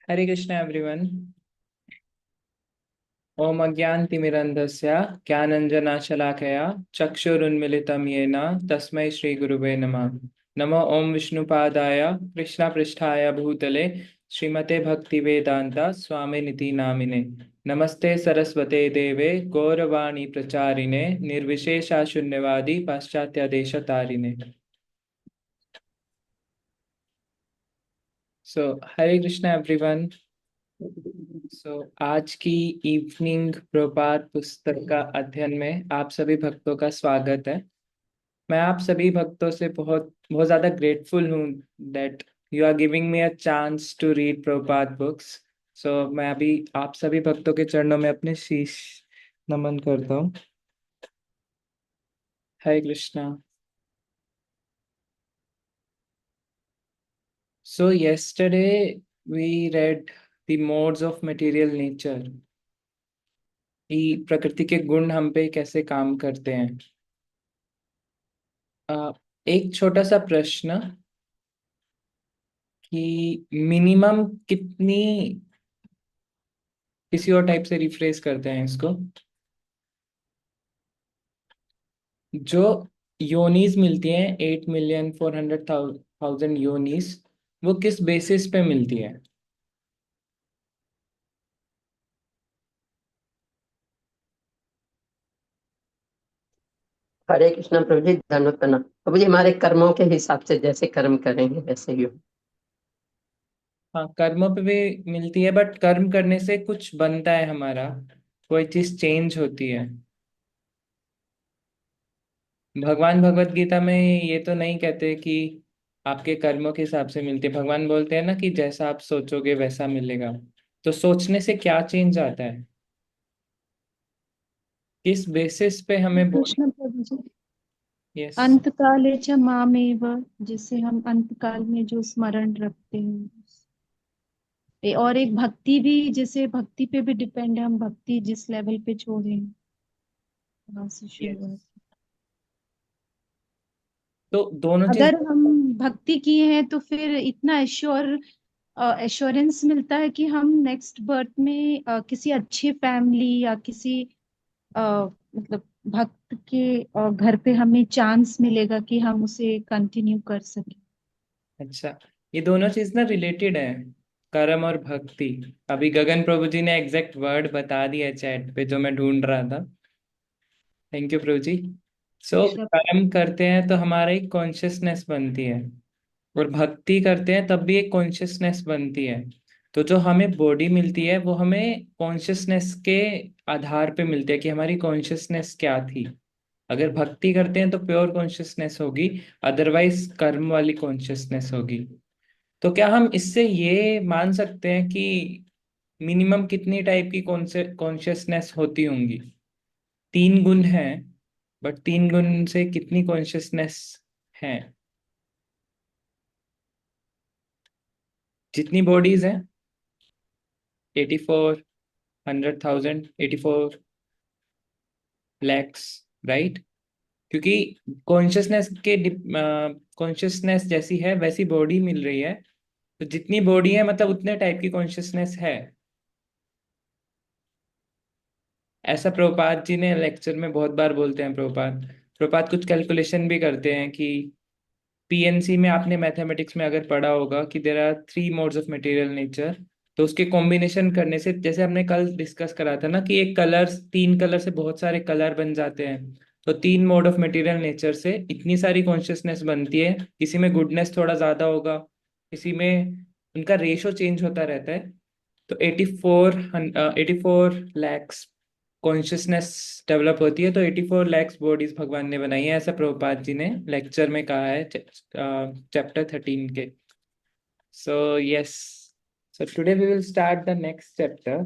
हरे Krishna everyone. ओम अज्ञानतिमिरन्धस्य ज्ञानञ्जनशलाकया चक्षुरुन्मिलितं येन तस्मै श्रीगुरुवे नमः। नमो ओम विष्णुपादाय कृष्णपृष्ठाय भूतले श्रीमते भक्तिवेदांत स्वामिनिति नामिने। नमस्ते सरस्वते देवे गौरवाणी प्रचारिणे निर्विशेषा शून्यवादी पाश्चात्य देशतारिणे। सो हरे कृष्ण एवरीवन। आज की इवनिंग प्रभात पुस्तक का अध्ययन में आप सभी भक्तों का स्वागत है। मैं आप सभी भक्तों से बहुत बहुत ज्यादा ग्रेटफुल हूँ that you are giving me a chance to read Prabhupada books. मैं अभी आप सभी भक्तों के चरणों में अपने शीश नमन करता हूँ। हरे कृष्णा। सो yesterday we read the modes of material nature, कि प्रकृति के गुण हम पे कैसे काम करते हैं। एक छोटा सा प्रश्न कि मिनिमम कितनी, किसी और टाइप से रिफ्रेश करते हैं इसको, जो योनीज मिलती हैं 8,400,000 योनीज, वो किस बेसिस पे मिलती है। हरे कृष्णा प्रभु जी, धन्यवाद प्रणाम प्रभु जी। हमारे कर्मों के हिसाब से जैसे कर्म करेंगे वैसे ही हो। हाँ, कर्मों पे भी मिलती है, बट कर्म करने से कुछ बनता है हमारा, कोई चीज चेंज होती है। भगवान भगवत गीता में ये तो नहीं कहते कि आपके कर्मों के हिसाब से मिलती है। भगवान बोलते हैं ना कि जैसा आप सोचोगे वैसा मिलेगा। तो सोचने से क्या चेंज आता है, किस बेसिस पे हमें बॉडी। कृष्ण प्रभु जी। यस। अंत काले च मामेव, जिसे हम अंत काल में जो स्मरण रखते हैं। और एक भक्ति भी, जैसे भक्ति पे भी डिपेंड है, हम भक्ति जिस लेवल पे छोड़े वहां से यस। शुरुआत। तो दोनों चीज। अगर हम भक्ति किए हैं तो फिर इतना एश्योरेंस मिलता है कि हम नेक्स्ट बर्थ में किसी अच्छे फैमिली या किसी अ, मतलब भक्त के घर पे हमें चांस मिलेगा कि हम उसे कंटिन्यू कर सकें। अच्छा, ये दोनों चीज ना रिलेटेड है, कर्म और भक्ति। अभी गगन प्रभु जी ने एग्जैक्ट वर्ड बता दिया चैट पे जो मैं ढूंढ रहा था। थैंक यू प्रभु जी। शब्द। कर्म करते हैं तो हमारा एक कॉन्शियसनेस बनती है, और भक्ति करते हैं तब भी एक कॉन्शियसनेस बनती है। तो जो हमें बॉडी मिलती है वो हमें कॉन्शियसनेस के आधार पे मिलती है कि हमारी कॉन्शियसनेस क्या थी। अगर भक्ति करते हैं तो प्योर कॉन्शियसनेस होगी, अदरवाइज कर्म वाली कॉन्शियसनेस होगी। तो क्या हम इससे ये मान सकते हैं कि मिनिमम कितनी टाइप की कॉन्शियसनेस होती होंगी। 3 गुण हैं, बट 3 गुण से कितनी कॉन्शियसनेस है। जितनी बॉडीज हैं, 84, 100,000, 84 lakhs, राइट। क्योंकि कॉन्शियसनेस के कॉन्शियसनेस जैसी है वैसी बॉडी मिल रही है। तो जितनी बॉडी है मतलब उतने टाइप की कॉन्शियसनेस है। ऐसा प्रभुपाद जी ने लेक्चर में बहुत बार बोलते हैं। प्रभुपाद प्रभुपाद कुछ कैलकुलेशन भी करते हैं कि पीएनसी में आपने मैथमेटिक्स में अगर पढ़ा होगा कि there are 3 modes of material nature. तो उसके कॉम्बिनेशन करने से, जैसे हमने कल डिस्कस करा था ना कि एक कलर, 3 कलर से बहुत सारे कलर बन जाते हैं। तो 3 मोड ऑफ मटेरियल नेचर से इतनी सारी कॉन्शियसनेस बनती है। किसी में गुडनेस थोड़ा ज्यादा होगा, किसी में उनका रेशो चेंज होता रहता है। तो 84 लैक्स कॉन्शियसनेस डेवलप होती है। तो 84 लैक्स बॉडीज भगवान ने बनाई है, ऐसा प्रभुपाद जी ने लेक्चर में कहा है, चैप्टर 13 के। So yes, so today we will start the next chapter.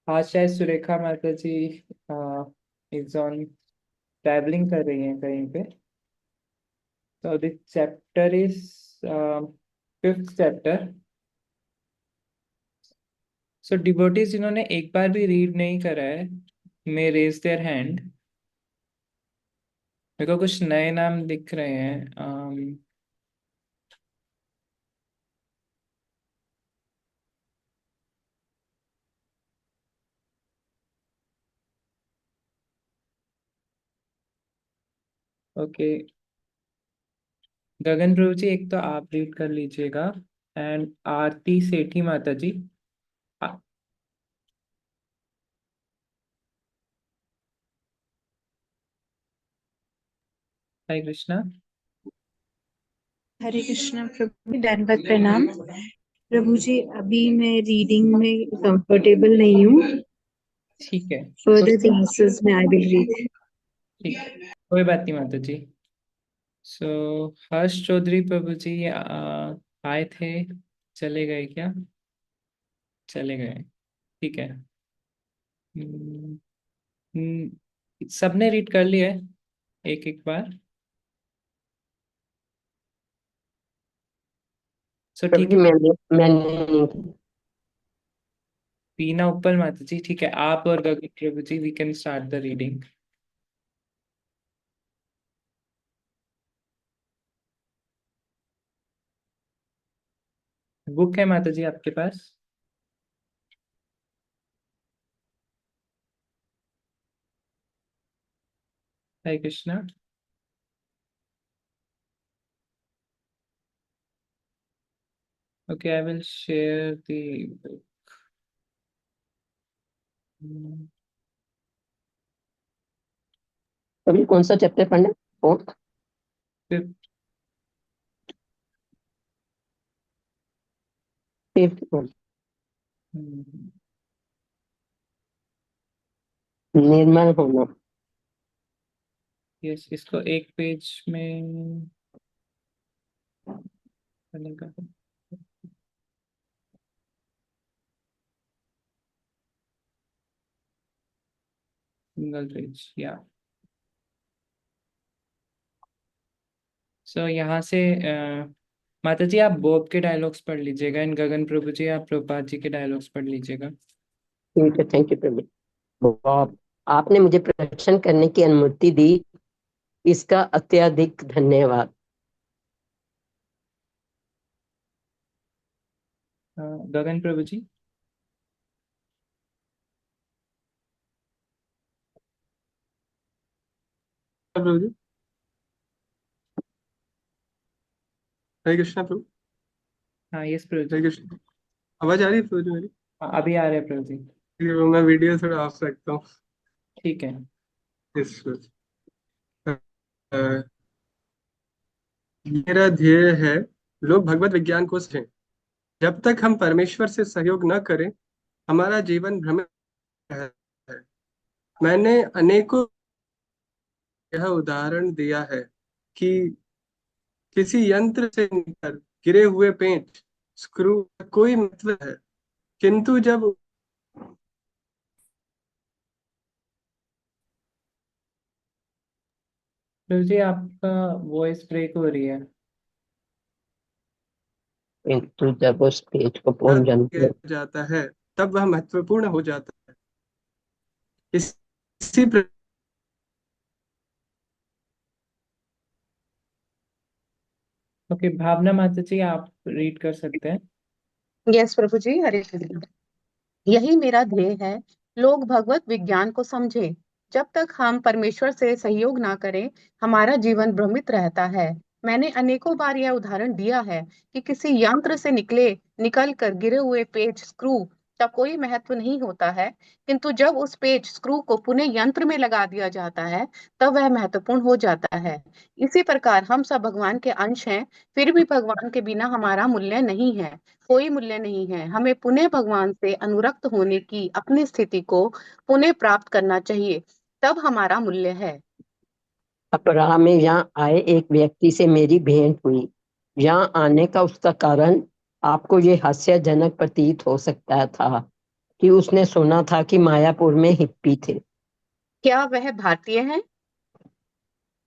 आज शायद सुरेखा माता जी इज ऑन, ट्रैवलिंग कर रही हैं कहीं पे। तो this chapter is 5th chapter. So devotees जिन्होंने एक बार भी रीड नहीं करा है, मे रेज देयर हैंड। मेरे को कुछ नए नाम दिख रहे हैं। ओके, गगन प्रभु जी एक तो आप रीड कर लीजिएगा, एंड आरती सेठी माता जी। आ- हरे कृष्णा। हरे कृष्णा प्रभु जी, दंडवत प्रणाम। प्रभु जी, अभी मैं रीडिंग में कंफर्टेबल नहीं हूँ। ठीक है, फर्दर क्लासेस में आई विल रीड। ठीक है, कोई बात नहीं माता जी। सो हर्ष चौधरी प्रभु जी आए थे, चले गए क्या? चले गए, ठीक है। हम्म, सबने रीड कर लिया है एक एक बार? सो प्रभु ठीक जी है। मैंने नहीं की। पीना ऊपर माता जी, ठीक है, आप और Gagan Prabhu ji we can start the reading. Book है माता जी आपके पास? Hare Krishna. Okay, I will share the अभी कौन सा चैप्टर पढ़ना है? Fourth, fifth. फिफ्थ? निर्मल होना। यस, इसको एक पेज में बनेगा। सिंगल पेज या। सो यहाँ से माता जी आप बोब के डायलॉग्स पढ़ लीजिएगा, एंड गगन प्रभु जी आप प्रभुपाद जी के डायलॉग्स पढ़ लीजिएगा। ठीक है, थैंक यू प्रभु। बहुत, आपने मुझे प्रदर्शन करने की अनुमति दी, इसका अत्यधिक धन्यवाद। गगन प्रभु जी। प्रभु जी। हरे कृष्णा प्रभु। हाँ यस प्रभु हरे जी। कृष्णा। आवाज आ रही है प्रभु जी मेरी? अभी आ रहे हैं प्रभु जी। ठीक है, मैं वीडियो थोड़ा ऑफ रखता हूँ। ठीक है। इस प्रभु जी। अ, मेरा ध्येय है लोग भगवत विज्ञान को समझें। जब तक हम परमेश्वर से सहयोग न करें, हमारा जीवन भ्रमित है। मैंने अनेकों यह उदाहरण दिया है कि किसी यंत्र से निकल गिरे हुए पेंच स्क्रू का कोई मतलब है, किंतु जब प्रभु जी आपका वॉइस ब्रेक हो रही है। किंतु जब उस पेज को पहुंच याद जाते किया हैं। जाता है, तब वह महत्वपूर्ण हो जाता है। इसी ओके, भावना माता जी आप रीड कर सकते हैं। यस प्रभु जी, हरे कृष्ण। यही मेरा ध्येय है, लोग भगवत विज्ञान को समझें। जब तक हम परमेश्वर से सहयोग ना करें, हमारा जीवन भ्रमित रहता है। मैंने अनेकों बार यह उदाहरण दिया है कि किसी यंत्र से निकल कर गिरे हुए पेच स्क्रू का कोई महत्व नहीं होता है, किंतु जब उस पेच स्क्रू को पुनः यंत्र में लगा दिया जाता है, तब वह महत्वपूर्ण हो जाता है। इसी प्रकार हम सब भगवान के अंश हैं, फिर भी भगवान के बिना हमारा मूल्य नहीं है, कोई मूल्य नहीं है। हमें पुनः भगवान से अनुरक्त होने की अपनी स्थिति को पुनः प्राप्त करना चाहिए, तब हमारा मूल्य है। अपराह में यहाँ आए एक व्यक्ति से मेरी भेंट हुई। यहाँ आने का उसका कारण आपको ये हास्यजनक प्रतीत हो सकता था कि उसने सुना था कि मायापुर में हिप्पी थे। क्या वह भारतीय है?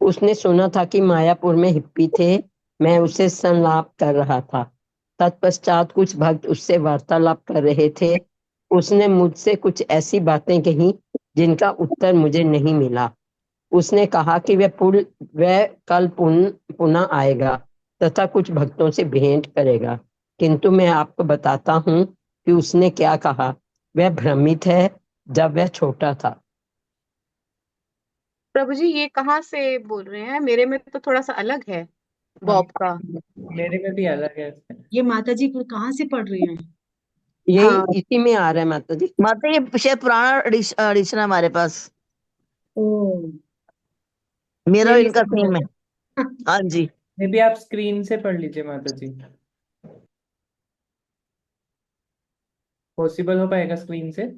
उसने सुना था कि मायापुर में हिप्पी थे। मैं उसे संलाप कर रहा था। तत्पश्चात कुछ भक्त उससे वार्तालाप कर रहे थे। उसने मुझसे कुछ ऐसी बातें कही जिनका उत्तर मुझे नहीं मिला। उसने कहा कि वह कल पुनः आएगा तथा कुछ भक्तों से भेंट करेगा, किंतु मैं आपको बताता हूँ कि उसने क्या कहा। वह भ्रमित है जब वह छोटा था। प्रभु जी ये कहाँ से बोल रहे हैं? मेरे में तो थोड़ा सा अलग है हम बॉब का। मेरे में भी अलग है इसमें। ये माता जी फिर कहाँ से पढ़ रही हैं? यही हाँ इसी में आ रहा है माता जी। माता ये शायद पुराना एडिशन है हमारे पास। ओ, मेरा ये और नहीं इनका समझ सेम है। आया। हाँ जी। मे भी आप स्क्रीन से पढ़ लीजिए माता जी, पॉसिबल हो पाएगा स्क्रीन से?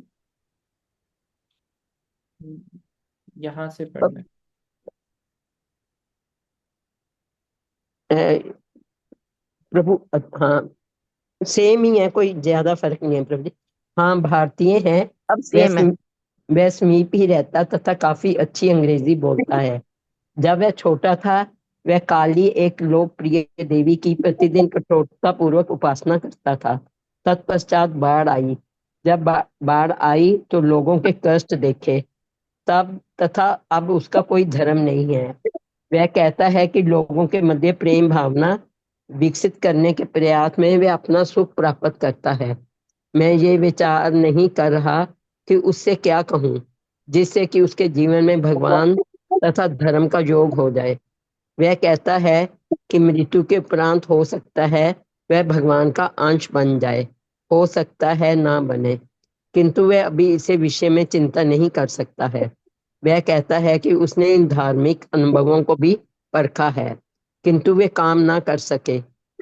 यहाँ से पढ़ना है। अ, प्रभु हाँ सेम ही है, कोई ज्यादा फर्क नहीं है प्रभु जी। हाँ भारतीय है। अब सेम वेस्ट है। वेस्ट मीप ही रहता तथा काफी अच्छी अंग्रेजी बोलता है। जब वह छोटा था वह काली एक लोकप्रिय देवी की प्रतिदिन कठोरता पूर्वक उपासना करता था। तत्पश्चात बाढ़ आई। जब बाढ़ आई तो लोगों के कष्ट देखे तब तथा अब उसका कोई धर्म नहीं है। वह कहता है कि लोगों के मध्य प्रेम भावना विकसित करने के प्रयास में वह अपना सुख प्राप्त करता है। मैं ये विचार नहीं कर रहा कि उससे क्या कहूँ जिससे कि उसके जीवन में भगवान तथा धर्म का योग हो जाए। वह कहता है कि मृत्यु के उपरांत हो सकता है वह भगवान का अंश बन जाए, हो सकता है ना बने, किंतु वह अभी इसे विषय में चिंता नहीं कर सकता है। वह कहता है कि उसने इन धार्मिक अनुभवों को भी परखा है किंतु वे काम ना कर सके।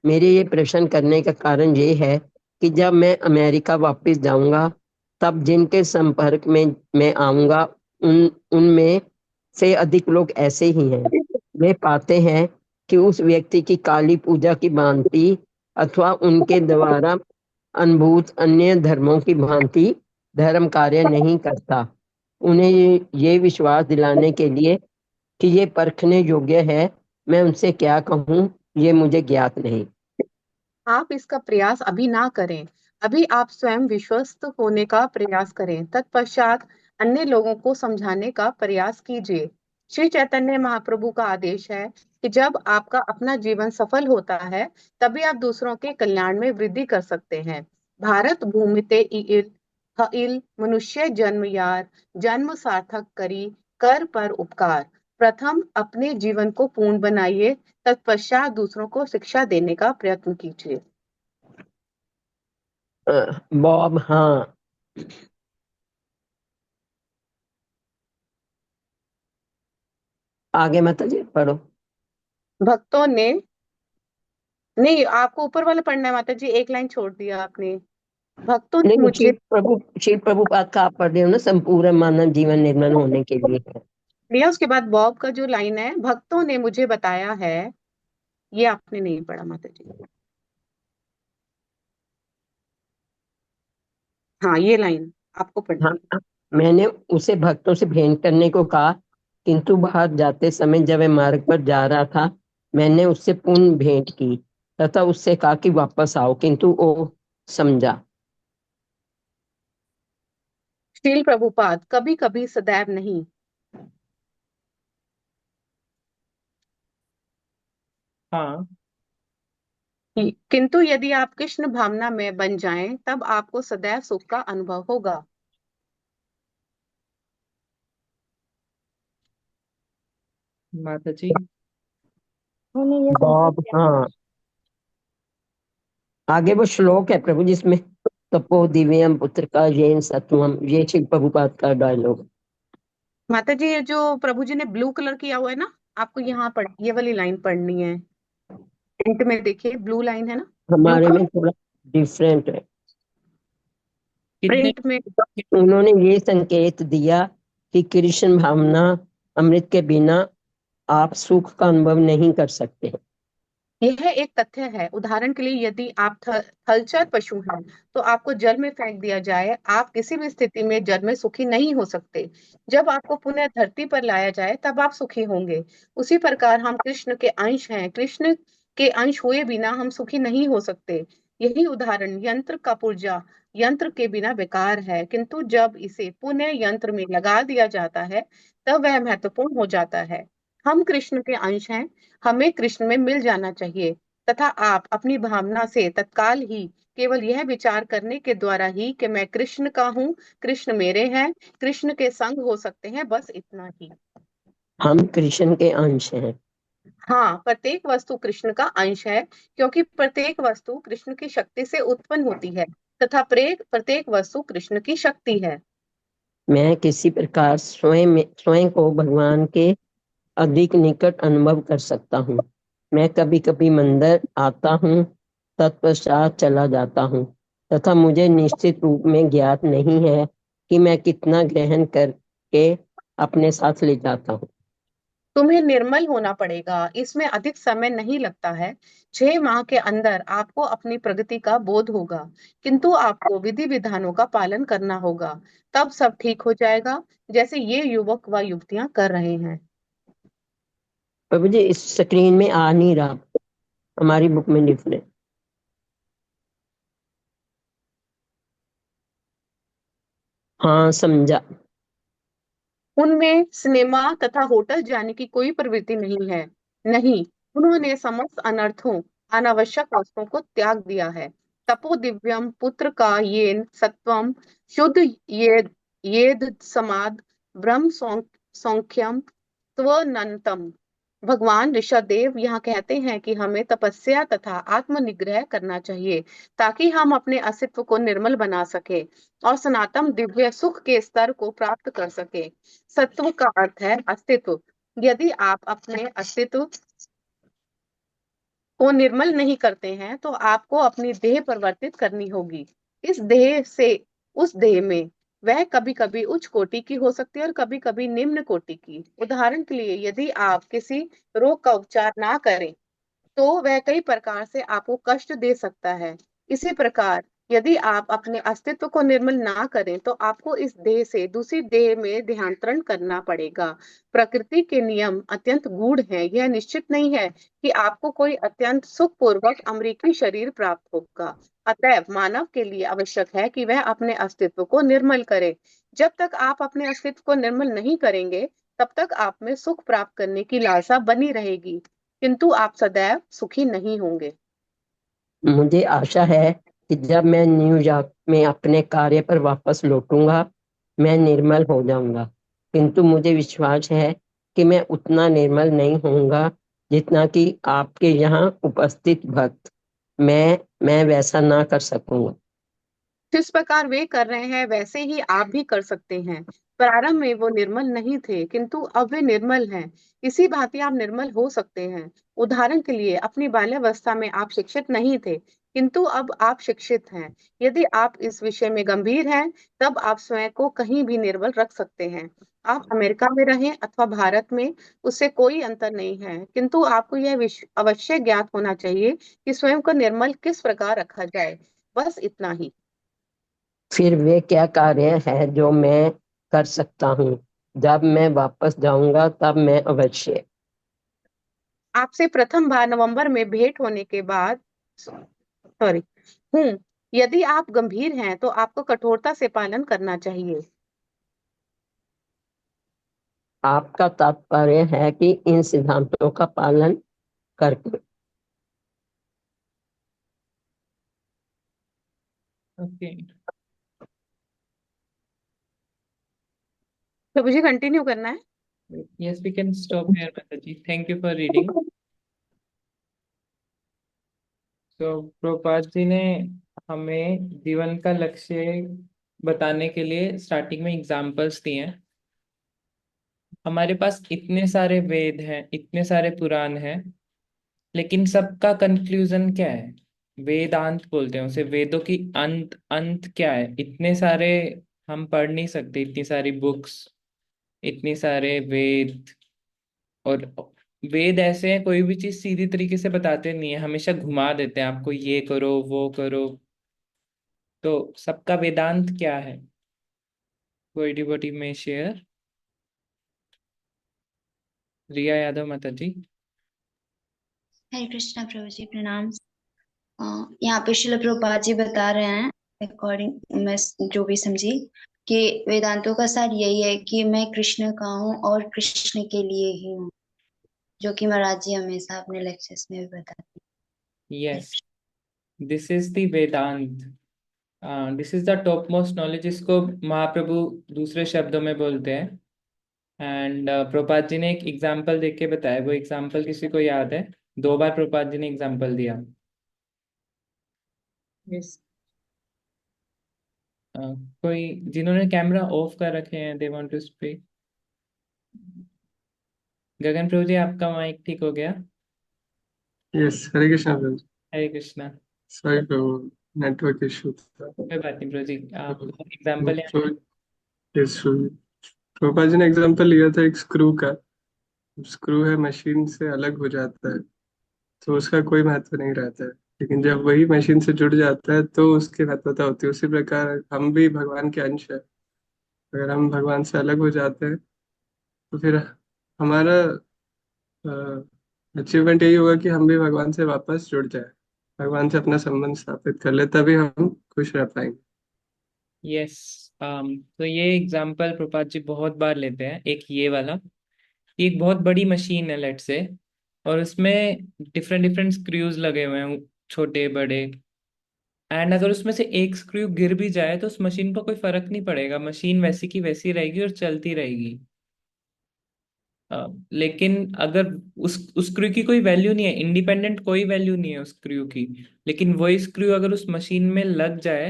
मेरे ये प्रश्न करने का कारण ये है कि जब मैं अमेरिका वापस जाऊंगा तब जिनके संपर्क में मैं आऊंगा उनमें से अधिक लोग ऐसे ही हैं। वे पाते हैं कि उस व्यक्ति की काली पूजा की भांति अथवा उनके द्वारा अनुभूत अन्य धर्मों की भांति धर्म कार्य नहीं करता। उन्हें ये विश्वास दिलाने के लिए कि ये परखने योग्य है, मैं उनसे क्या कहूँ ये मुझे ज्ञात नहीं। आप इसका प्रयास अभी ना करें। अभी आप स्वयं विश्वस्त होने का प्रयास करें, तत्पश्चात अन्य लोगों को समझाने का प्रयास कीजिए। श्री चैतन्य महाप्रभु का आदेश है कि जब आपका अपना जीवन सफल होता है तभी आप दूसरों के कल्याण में वृद्धि कर सकते हैं। भारत भूमिते इल हइल मनुष्य जन्म यार, जन्म सार्थक करी कर पर उपकार। प्रथम अपने जीवन को पूर्ण बनाइए, तत्पश्चात दूसरों को शिक्षा देने का प्रयत्न कीजिए। बॉब हाँ आगे माता जी पढ़ो। भक्तों ने नहीं, आपको ऊपर वाला पढ़ना है माता जी, एक लाइन छोड़ दिया आपने। भक्तों ने नहीं मुझे शिव प्रभुपाद का आप पढ़ रहे हो ना, संपूर्ण मानव जीवन निर्मल होने के लिए है। दिया, उसके बाद बॉब का जो लाइन है, भक्तों ने मुझे बताया है, ये आपने नहीं पढ़ा माता जी। हाँ ये लाइन आपको हाँ पढ़नी है। मैंने उसे भक्तों से भेंट करने को कहा किंतु बाहर जाते समय जब वह मार्ग पर जा रहा था मैंने उससे पुनः भेंट की तथा उससे कहा कि वापस आओ किंतु वो समझा। शील प्रभुपाद कभी कभी सदैव नहीं। हाँ किंतु यदि आप कृष्ण भावना में बन जाएं तब आपको सदैव सुख का अनुभव होगा। माता जी। उन्होंने ये बॉब संकेत क्या दिया? हाँ आगे वो श्लोक है प्रभु जिसमें तपो दिव्यम पुत्र का येन सत्वम, ये शिव प्रभुपाद का डायलॉग। माता जी ये जो प्रभु जी ने ब्लू कलर किया हुआ है ना, आपको यहाँ पढ़ ये वाली लाइन पढ़नी है। प्रिंट में देखिए ब्लू लाइन है ना, ब्लू हमारे का में थोड़ा डिफरेंट है। कितने? प्रिंट में। उन्होंने ये संकेत दिया कि कृष्ण भावना अमृत के बिना आप सुख का अनुभव नहीं कर सकते। यह एक तथ्य है। उदाहरण के लिए यदि आप थलचर पशु हैं तो आपको जल में फेंक दिया जाए, आप किसी भी स्थिति में जल में सुखी नहीं हो सकते। जब आपको पुनः धरती पर लाया जाए तब आप सुखी होंगे। उसी प्रकार हम कृष्ण के अंश हैं, कृष्ण के अंश हुए बिना हम सुखी नहीं हो सकते। यही उदाहरण यंत्र का पुर्जा यंत्र के बिना बेकार है, किंतु जब इसे पुनः यंत्र में लगा दिया जाता है तब वह महत्वपूर्ण हो जाता है। हम कृष्ण के अंश हैं, हमें कृष्ण में मिल जाना चाहिए, तथा आप अपनी भावना से तत्काल ही केवल यह विचार करने के द्वारा ही कि मैं कृष्ण का हूँ, कृष्ण मेरे हैं, कृष्ण के संग हो सकते हैं, बस इतना ही। हम कृष्ण के अंश हैं। हाँ, प्रत्येक वस्तु कृष्ण का अंश है, क्योंकि प्रत्येक वस्तु कृष्ण की शक्ति से उत्पन्न होती है तथा प्रत्येक वस्तु कृष्ण की शक्ति है। मैं किसी प्रकार स्वयं को भगवान के अधिक निकट अनुभव कर सकता हूँ। मैं कभी कभी मंदिर आता हूँ, तत्पश्चात चला जाता हूँ, तथा मुझे निश्चित रूप में ज्ञात नहीं है कि मैं कितना ग्रहण करके अपने साथ ले जाता हूँ। तुम्हें निर्मल होना पड़ेगा, इसमें अधिक समय नहीं लगता है। 6 माह के अंदर आपको अपनी प्रगति का बोध होगा, किंतु आपको विधि विधानों का पालन करना होगा, तब सब ठीक हो जाएगा, जैसे ये युवक व युवतियां कर रहे हैं। प्रभु जी, इस स्क्रीन में आ नहीं रहा, हमारी बुक में डिफरेंट। हाँ, समझा। उनमें सिनेमा तथा होटल जाने की कोई प्रवृत्ति नहीं है। नहीं, उन्होंने समस्त अनर्थों, अनावश्यक वस्तुओं को त्याग दिया है। तपो दिव्यम पुत्र का येन सत्वम शुद्ध येद समाद ब्रह्म सौख्यम त्वनंतम। भगवान ऋषभदेव यहाँ कहते हैं कि हमें तपस्या तथा आत्मनिग्रह करना चाहिए, ताकि हम अपने अस्तित्व को निर्मल बना सके और सनातन दिव्य सुख के स्तर को प्राप्त कर सके। सत्व का अर्थ है अस्तित्व। यदि आप अपने अस्तित्व को निर्मल नहीं करते हैं तो आपको अपनी देह परिवर्तित करनी होगी। इस देह से उस देह में वह कभी कभी उच्च कोटि की हो सकती है और कभी कभी निम्न कोटि की। उदाहरण के लिए, यदि आप किसी रोग का उपचार ना करें तो वह कई प्रकार से आपको कष्ट दे सकता है। इसी प्रकार यदि आप अपने अस्तित्व को निर्मल ना करें तो आपको इस देह से दूसरी देह में देहांतरण करना पड़ेगा। प्रकृति के नियम अत्यंत गूढ़ हैं। यह निश्चित नहीं है कि आपको कोई अत्यंत सुखपूर्वक अमेरिकी शरीर प्राप्त होगा। अतएव मानव के लिए आवश्यक है कि वह अपने अस्तित्व को निर्मल करे। जब तक आप अपने अस्तित्व को निर्मल नहीं करेंगे, तब तक आप में सुख प्राप्त करने की लालसा बनी रहेगी, किंतु आप सदैव सुखी नहीं होंगे। मुझे आशा है कि जब मैं न्यूयॉर्क में अपने कार्य पर वापस लौटूंगा, मैं निर्मल हो जाऊंगा, किंतु मुझे विश्वास है कि मैं उतना निर्मल नहीं होऊंगा जितना कि आपके यहाँ उपस्थित भक्त। मैं वैसा ना कर सकूंगा। जिस प्रकार वे कर रहे हैं वैसे ही आप भी कर सकते हैं। प्रारंभ में वो निर्मल नहीं थे, किंतु अब वे निर्मल हैं। इसी भांति आप निर्मल हो सकते हैं। उदाहरण के लिए, अपनी बाल्यावस्था में आप शिक्षित नहीं थे, किंतु अब आप शिक्षित हैं। यदि आप इस विषय में गंभीर हैं, तब आप स्वयं को कहीं भी निर्मल रख सकते हैं। आप अमेरिका में रहें अथवा भारत में, उससे कोई अंतर नहीं है, किंतु आपको यह अवश्य ज्ञात होना चाहिए कि स्वयं को निर्मल किस प्रकार रखा जाए। बस इतना ही। फिर वे क्या कार्य है जो मैं कर सकता हूँ? जब मैं वापस जाऊंगा तब मैं अवश्य। आपसे प्रथम बार नवंबर में भेंट होने के बाद, सॉरी, हूँ, यदि आप गंभीर हैं तो आपको कठोरता से पालन करना चाहिए। आपका तात्पर्य है कि इन सिद्धांतों का पालन करके। ओके। तो मुझे कंटिन्यू करना है। Yes, we can stop here, Mataji. Thank you for reading. तो प्रभुपाद जी ने हमें जीवन का लक्ष्य बताने के लिए स्टार्टिंग में एग्जाम्पल्स दिए हैं। हमारे पास इतने सारे वेद हैं, इतने सारे पुराण हैं, लेकिन सबका कंक्लूजन क्या है? वेदांत बोलते हैं उसे। वेदों की अंत अंत क्या है? इतने सारे हम पढ़ नहीं सकते, इतनी सारी बुक्स, इतने सारे वेद। और वेद ऐसे हैं, कोई भी चीज सीधी तरीके से बताते नहीं है, हमेशा घुमा देते हैं, आपको ये करो वो करो। तो सबका वेदांत क्या है? कोई डिवोटी में शेयर। रिया यादव माता जी। हरे कृष्णा प्रभु जी, प्रणाम। यहाँ पे शिल प्रभुपाद जी बता रहे हैं, अकॉर्डिंग मैं जो भी समझी, कि वेदांतों का सार यही है कि मैं कृष्ण का हूँ और कृष्ण के लिए ही हूँ, जो कि महाराज जी हमेशा अपने लेक्चर्स में भी बताते yes, this is the Vedanta. This is the top most knowledge, इसको महाप्रभु दूसरे शब्दों में बोलते हैं एंड प्रभुपाद जी ने एक एग्जाम्पल देख के बताया, वो एग्जाम्पल किसी को याद है? 2 बार प्रभुपाद जी ने एग्जाम्पल दिया। यस। अ, कोई जिन्होंने कैमरा ऑफ कर रखे हैं, दे वांट टू स्पीक। गगन प्रभु जी, आपका माइक ठीक हो गया? यस, हरे कृष्णा प्रभु। हरे कृष्णा। सॉरी प्रभु, नेटवर्क इशू था। कोई बात नहीं प्रभु जी, आप तो एग्जाम्पल याद है? यस, प्रभुपाद जी ने एग्जाम्पल लिया था एक स्क्रू का। स्क्रू है, मशीन से अलग हो जाता है तो उसका कोई महत्व नहीं रहता है, लेकिन जब वही मशीन से जुड़ जाता है तो उसकी महत्वता होती है। उसी प्रकार हम भी भगवान के अंश है। अगर हम भगवान से अलग हो जाते हैं तो फिर हमारा अचीवमेंट यही होगा कि हम भी भगवान से वापस जुड़ जाए, भगवान से अपना संबंध स्थापित कर ले, तभी हम खुश रह पाएंगे। यस। तो ये एग्जाम्पल प्रभुपाद जी बहुत बार लेते हैं। एक ये वाला, ये एक बहुत बड़ी मशीन है लेट से, और उसमें डिफरेंट डिफरेंट स्क्रूज लगे हुए हैं, छोटे बड़े। एंड अगर उसमें से एक स्क्रू गिर भी जाए तो उस मशीन पर कोई फर्क नहीं पड़ेगा, मशीन वैसी की वैसी रहेगी और चलती रहेगी। लेकिन अगर उस स्क्रू की कोई वैल्यू नहीं है, इंडिपेंडेंट कोई वैल्यू नहीं है उस स्क्रू की, लेकिन वही स्क्रू अगर उस मशीन में लग जाए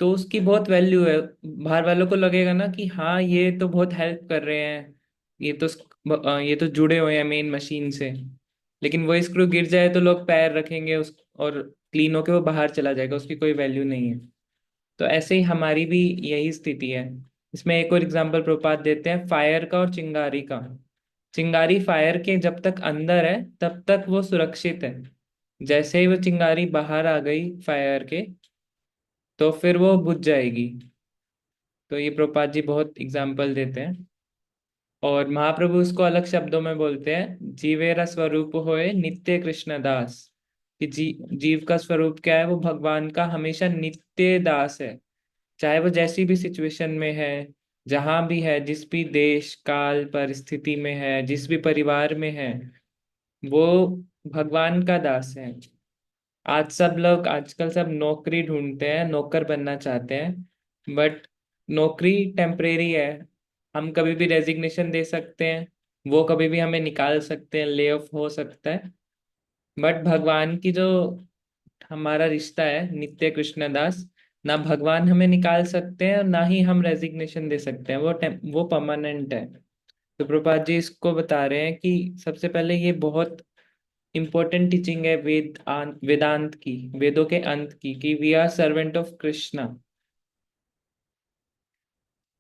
तो उसकी बहुत वैल्यू है। बाहर वालों को लगेगा ना कि हाँ, ये तो बहुत हेल्प कर रहे हैं, ये तो जुड़े हुए हैं मेन मशीन से। लेकिन वही स्क्रू गिर जाए तो लोग पैर रखेंगे उस, और क्लीन होके वो बाहर चला जाएगा, उसकी कोई वैल्यू नहीं है। तो ऐसे ही हमारी भी यही स्थिति है। इसमें एक और एग्जांपल प्रभुपाद देते हैं फायर का और चिंगारी का। चिंगारी फायर के जब तक अंदर है तब तक वो सुरक्षित है। जैसे ही वो चिंगारी बाहर आ गई फायर के, तो फिर वो बुझ जाएगी। तो ये प्रभुपाद जी बहुत एग्जाम्पल देते हैं। और महाप्रभु उसको अलग शब्दों में बोलते हैं, जीवेरा स्वरूप होए नित्य कृष्ण दास। कि जीव का स्वरूप क्या है? वो भगवान का हमेशा नित्य दास है। चाहे वो जैसी भी सिचुएशन में है, जहां भी है, जिस भी देश काल परिस्थिति में है, जिस भी परिवार में है, वो भगवान का दास है। आज सब लोग आजकल सब नौकरी ढूंढते हैं, नौकर बनना चाहते हैं, बट नौकरी टेम्परेरी है। हम कभी भी रेजिग्नेशन दे सकते हैं, वो कभी भी हमें निकाल सकते हैं, ले ऑफ हो सकता है। बट भगवान की जो हमारा रिश्ता है नित्य कृष्णदास, ना भगवान हमें निकाल सकते हैं और ना ही हम रेजिग्नेशन दे सकते हैं, वो परमानेंट है। तो प्रभुपाद जी इसको बता रहे हैं कि सबसे पहले ये बहुत इंपॉर्टेंट टीचिंग है वेदांत की, वेदों के अंत की, कि we are servant of Krishna.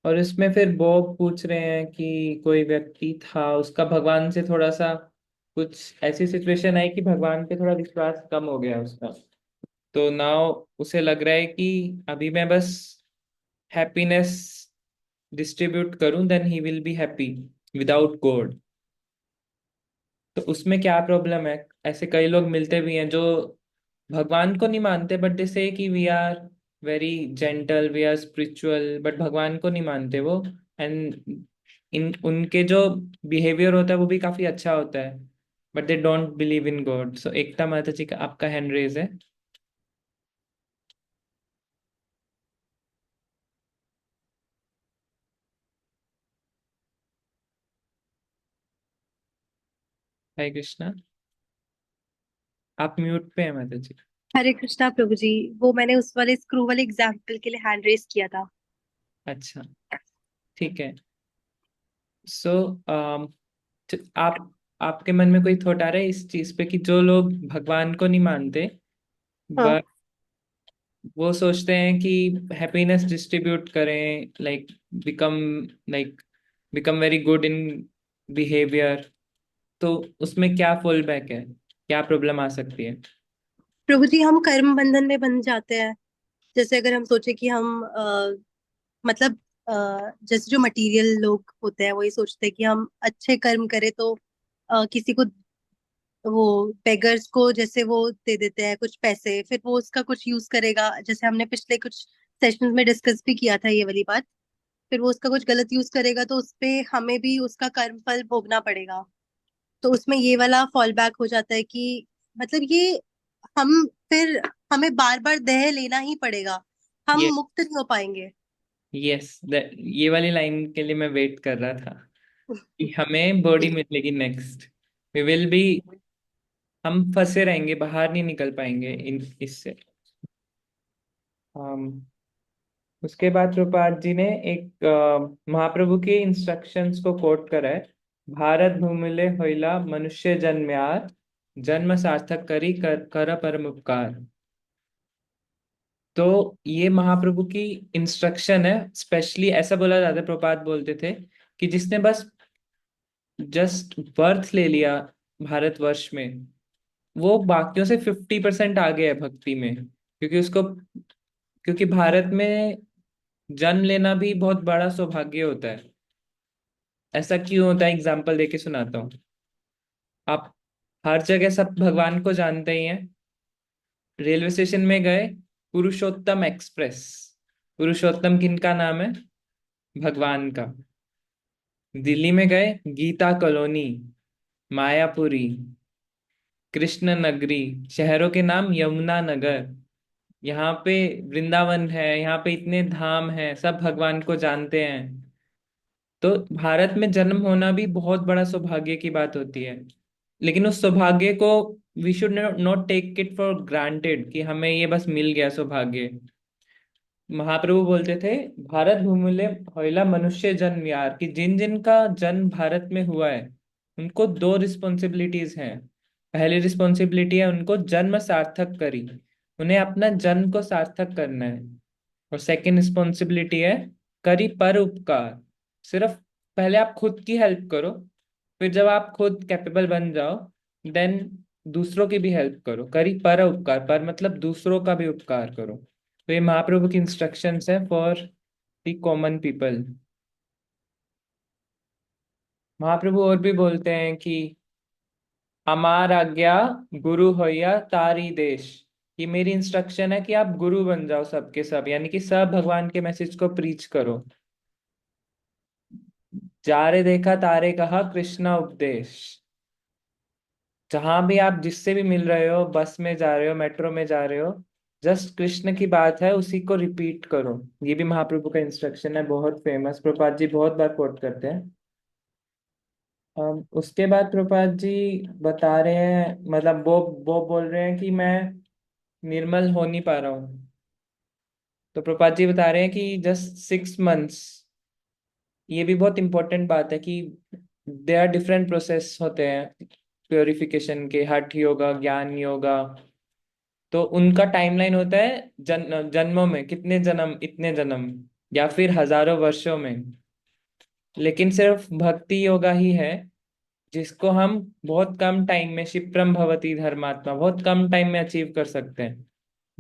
और इसमें फिर बॉब पूछ रहे हैं कि कोई व्यक्ति था, उसका भगवान से थोड़ा सा कुछ ऐसी सिचुएशन आई कि भगवान पे थोड़ा विश्वास कम हो गया उसका। तो नाउ उसे लग रहा है कि अभी मैं बस हैप्पीनेस डिस्ट्रीब्यूट करूं, then he will be happy without God. तो उसमें क्या प्रॉब्लम है? ऐसे कई लोग मिलते भी हैं जो भगवान को नहीं मानते, बट दे से कि we are very gentle, we are spiritual, but भगवान को नहीं मानते वो। एंड इन उनके जो बिहेवियर होता है वो भी काफी अच्छा होता है, but they don't believe in God. So Ekta माता जी का आपका हैंड रेज है। हरे कृष्णा, आप म्यूट पे हैं माता जी। हरे कृष्णा प्रभु जी। वो मैंने उस वाले स्क्रू वाले एग्जाम्पल के लिए हैंड रेस किया था। अच्छा, ठीक है। सो आप आपके मन में कोई थॉट आ रहा है इस चीज पे कि जो लोग भगवान को नहीं मानते, हाँ। बट वो सोचते हैं कि हैप्पीनेस डिस्ट्रीब्यूट करें, become like become very good in behaviour, तो उसमें क्या फॉल बैक है, क्या प्रॉब्लम आ सकती है? प्रभु जी, हम कर्म बंधन में बंध जाते हैं। जैसे अगर हम सोचे कि हम मतलब जैसे जो मटेरियल लोग होते हैं वो ये सोचते हैं कि हम अच्छे कर्म करें तो किसी को, वो बेगर्स को जैसे वो दे देते हैं कुछ पैसे, फिर वो उसका कुछ यूज करेगा। जैसे हमने पिछले कुछ सेशंस में डिस्कस भी किया था ये वाली बात। फिर वो उसका कुछ गलत यूज करेगा तो उसपे हमें भी उसका कर्म फल भोगना पड़ेगा। तो उसमें ये वाला फॉल बैक हो जाता है कि मतलब ये हम फिर हमें बार बार देह लेना ही पड़ेगा, हम ये मुक्त नहीं हो पाएंगे। यस, ये वाली लाइन के लिए मैं वेट कर रहा था कि हमें बॉडी मिलेगी नेक्स्ट। वी विल बी, हम फंसे रहेंगे, बाहर नहीं निकल पाएंगे इन इससे। um, उसके बाद प्रभुपाद जी ने एक महाप्रभु के इंस्ट्रक्शंस को कोट करा है। भारत भूमिले होइला मनुष्य जन्म्यार, जन्म सार्थक करी कर परम उपकार। तो ये महाप्रभु की इंस्ट्रक्शन है। स्पेशली ऐसा बोला जाता है, प्रभुपाद बोलते थे कि जिसने बस जस्ट बर्थ ले लिया भारतवर्ष में, वो बाकियों से 50% आगे है भक्ति में। क्योंकि भारत में जन्म लेना भी बहुत बड़ा सौभाग्य होता है। ऐसा क्यों होता है, एग्जाम्पल देके सुनाता हूँ। आप हर जगह सब भगवान को जानते ही हैं। रेलवे स्टेशन में गए, पुरुषोत्तम एक्सप्रेस। पुरुषोत्तम किनका नाम है? भगवान का। दिल्ली में गए, गीता कॉलोनी, मायापुरी, कृष्ण नगरी, शहरों के नाम यमुना नगर, यहाँ पे वृंदावन है, यहाँ पे इतने धाम हैं, सब भगवान को जानते हैं। तो भारत में जन्म होना भी बहुत बड़ा सौभाग्य की बात होती है। लेकिन उस सौभाग्य को we should not take it for granted कि हमें ये बस मिल गया सौभाग्य। महाप्रभु बोलते थे, भारत भूमिले होइला मनुष्य जन्म यार, कि जिन जिन का जन्म भारत में हुआ है उनको दो रिस्पॉन्सिबिलिटीज हैं। पहली रिस्पॉन्सिबिलिटी है उनको जन्म सार्थक करी, उन्हें अपना जन्म को सार्थक करना है। और सेकंड रिस्पॉन्सिबिलिटी है करी पर उपकार। सिर्फ पहले आप खुद की हेल्प करो, फिर जब आप खुद कैपेबल बन जाओ, देन दूसरों की भी हेल्प करो। करी पर उपकार, पर मतलब दूसरों का भी उपकार करो। तो ये महाप्रभु की इंस्ट्रक्शंस है फॉर द कॉमन पीपल। महाप्रभु और भी बोलते हैं कि अमार आज्ञा गुरु होया तारी देश। ये मेरी इंस्ट्रक्शन है कि आप गुरु बन जाओ सबके सब, यानी कि सब भगवान के मैसेज को प्रीच करो। जारे देखा तारे कहा कृष्णा उपदेश। जहां भी आप जिससे भी मिल रहे हो, बस में जा रहे हो, मेट्रो में जा रहे हो, जस्ट कृष्ण की बात है, उसी को रिपीट करो। ये भी महाप्रभु का इंस्ट्रक्शन है, बहुत फेमस, प्रभुपाद जी बहुत बार कोट करते हैं। उसके बाद प्रभुपाद जी बता रहे हैं, मतलब वो बोल रहे हैं कि मैं निर्मल हो नहीं पा रहा हूँ। तो प्रभुपाद जी बता रहे हैं कि जस्ट 6 मंथ्स, ये भी बहुत इंपॉर्टेंट बात है कि दे आर डिफरेंट प्रोसेस होते हैं प्योरिफिकेशन के, हठ योगा, ज्ञान योगा। तो उनका टाइमलाइन होता है जन्मों में, कितने जन्म, इतने जन्म, या फिर हजारों वर्षों में। लेकिन सिर्फ भक्ति योगा ही है जिसको हम बहुत कम टाइम में, क्षिप्रम भवति धर्मात्मा, बहुत कम टाइम में अचीव कर सकते हैं।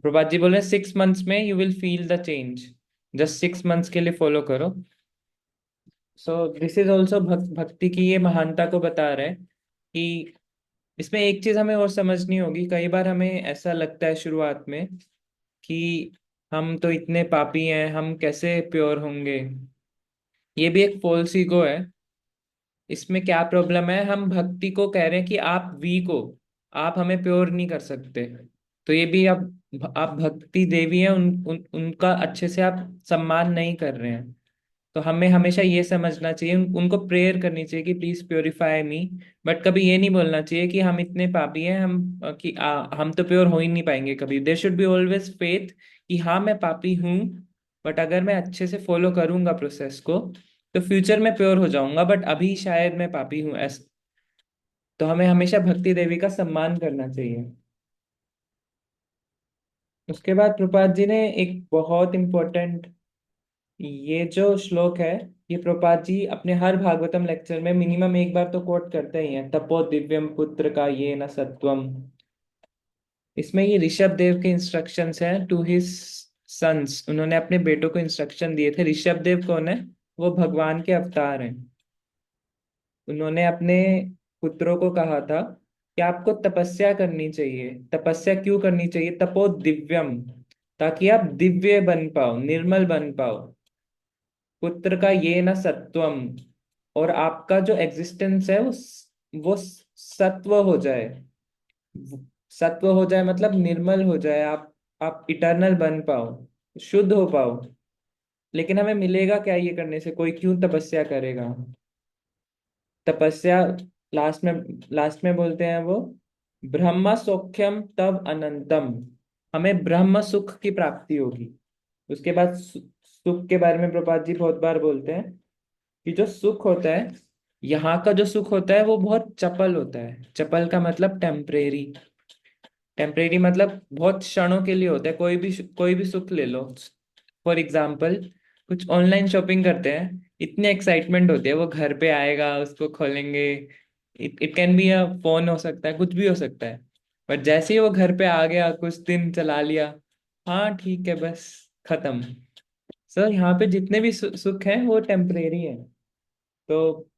प्रभात जी बोल रहे हैं 6 मंथ्स में you will feel the change. Just 6 months के लिए फॉलो करो। सो दिस इज ऑल्सो भक्ति की ये महानता को बता रहे हैं कि इसमें एक चीज हमें और समझनी होगी। कई बार हमें ऐसा लगता है शुरुआत में कि हम तो इतने पापी हैं, हम कैसे प्योर होंगे। ये भी एक फॉल्स ईगो है। इसमें क्या प्रॉब्लम है, हम भक्ति को कह रहे हैं कि आप वीक हो, आप हमें प्योर नहीं कर सकते। तो ये भी आप भक्ति देवी हैं, उनका अच्छे से आप सम्मान नहीं कर रहे हैं। तो हमें हमेशा ये समझना चाहिए, उनको प्रेयर करनी चाहिए कि प्लीज प्योरीफाई मी। बट कभी ये नहीं बोलना चाहिए कि हम इतने पापी हैं, हम तो प्योर हो ही नहीं पाएंगे कभी। There should be always faith कि हाँ मैं पापी हूँ, बट अगर मैं अच्छे से फॉलो करूंगा प्रोसेस को तो फ्यूचर में प्योर हो जाऊंगा, बट अभी शायद मैं पापी हूँ ऐसा। तो हमें हमेशा भक्ति देवी का सम्मान करना चाहिए। उसके बाद प्रपात जी ने एक बहुत इम्पोर्टेंट, ये जो श्लोक है, ये प्रपात जी अपने हर भागवतम लेक्चर में मिनिमम एक बार तो कोट करते ही हैं। तपो दिव्यम पुत्र का ये न सत्वम। इसमें ये ऋषभ देव के इंस्ट्रक्शंस हैं टू हिज सन्स। उन्होंने अपने बेटों को इंस्ट्रक्शन दिए थे। ऋषभ देव कौन है? वो भगवान के अवतार हैं। उन्होंने अपने पुत्रों को कहा था कि आपको तपस्या करनी चाहिए। तपस्या क्यों करनी चाहिए? तपो दिव्यम, ताकि आप दिव्य बन पाओ, निर्मल बन पाओ। पुत्र का ये न सत्वम, और आपका जो एग्जिस्टेंस है वो सत्व हो जाए। सत्व हो जाए मतलब निर्मल हो जाए, आप इटर्नल बन पाओ, शुद्ध हो पाओ। लेकिन हमें मिलेगा क्या ये करने से? कोई क्यों तपस्या करेगा? तपस्या लास्ट में बोलते हैं वो, ब्रह्म सौख्यम तब अनंतम। हमें ब्रह्म सुख की प्राप्ति होगी। उसके बाद सुख के बारे में प्रभात जी बहुत बार बोलते हैं कि जो सुख होता है, यहाँ का जो सुख होता है वो बहुत चपल होता है। चपल का मतलब टेम्परेरी। टेम्परेरी मतलब बहुत क्षणों के लिए होता है। कोई भी सुख ले लो। फॉर एग्जाम्पल, कुछ ऑनलाइन शॉपिंग करते हैं, इतनी एक्साइटमेंट होती है, वो घर पे आएगा, उसको खोलेंगे। It can be a phone, हो सकता है कुछ भी हो सकता है। बट जैसे ही वो घर पे आ गया, कुछ दिन चला लिया, हाँ ठीक है, बस खत्म। सर यहाँ पे जितने भी सुख हैं वो टेम्परेरी है। तो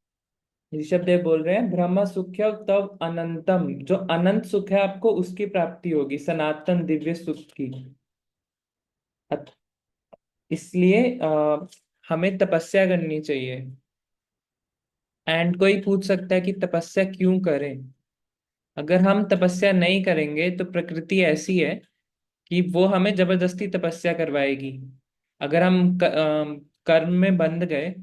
ऋषभ देव बोल रहे हैं, ब्रह्म सुख्य तब अनंतम, जो अनंत सुख है आपको उसकी प्राप्ति होगी, सनातन दिव्य सुख की। अत- इसलिए हमें तपस्या करनी चाहिए। एंड कोई पूछ सकता है कि तपस्या क्यों करें? अगर हम तपस्या नहीं करेंगे तो प्रकृति ऐसी है कि वो हमें जबरदस्ती तपस्या करवाएगी। अगर हम कर्म में बंध गए,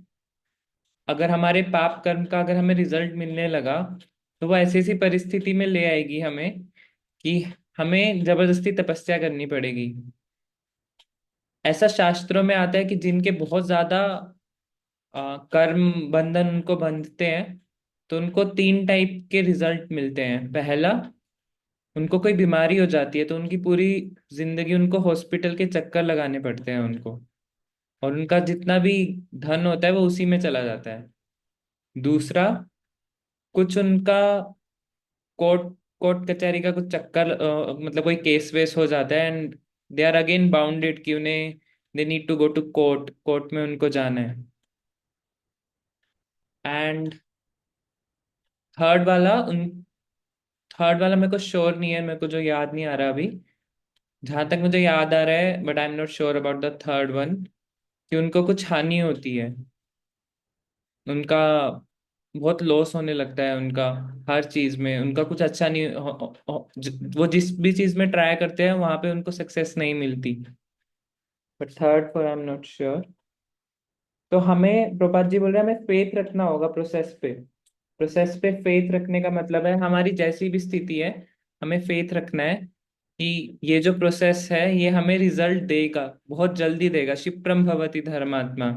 अगर हमारे पाप कर्म का अगर हमें रिजल्ट मिलने लगा, तो वो ऐसी ऐसी परिस्थिति में ले आएगी हमें कि हमें जबरदस्ती तपस्या करनी पड़ेगी। ऐसा शास्त्रों में आता है कि जिनके बहुत ज्यादा कर्म बंधन उनको बंधते हैं, तो उनको 3 टाइप के रिजल्ट मिलते हैं। पहला, उनको कोई बीमारी हो जाती है तो उनकी पूरी जिंदगी उनको हॉस्पिटल के चक्कर लगाने पड़ते हैं उनको, और उनका जितना भी धन होता है वो उसी में चला जाता है। दूसरा, कुछ उनका कोर्ट कोर्ट कचहरी का कुछ चक्कर, मतलब कोई केस वेस हो जाता है, and they are again bounded कि उन्हें they need to go to court, court में उनको जाना है। एंड थर्ड वाला उन थर्ड वाला मेरे को श्योर नहीं है, मेरे को जो याद नहीं आ रहा अभी। जहां तक मुझे याद आ रहा है, but I am not sure about the third one, कि उनको कुछ हानि होती है। उनका बहुत लॉस होने लगता है उनका, हर चीज में उनका कुछ अच्छा नहीं वो जिस भी चीज में ट्राई करते हैं वहां पे उनको सक्सेस नहीं मिलती। But third for I am not sure. तो हमें, प्रभात जी बोल रहे हैं, हमें फेथ रखना होगा प्रोसेस पे। प्रोसेस पे फेथ रखने का मतलब है हमारी जैसी भी स्थिति है, हमें फेथ रखना है कि ये जो प्रोसेस है ये हमें रिजल्ट देगा, बहुत जल्दी देगा। क्षिप्रम भवति धर्मात्मा।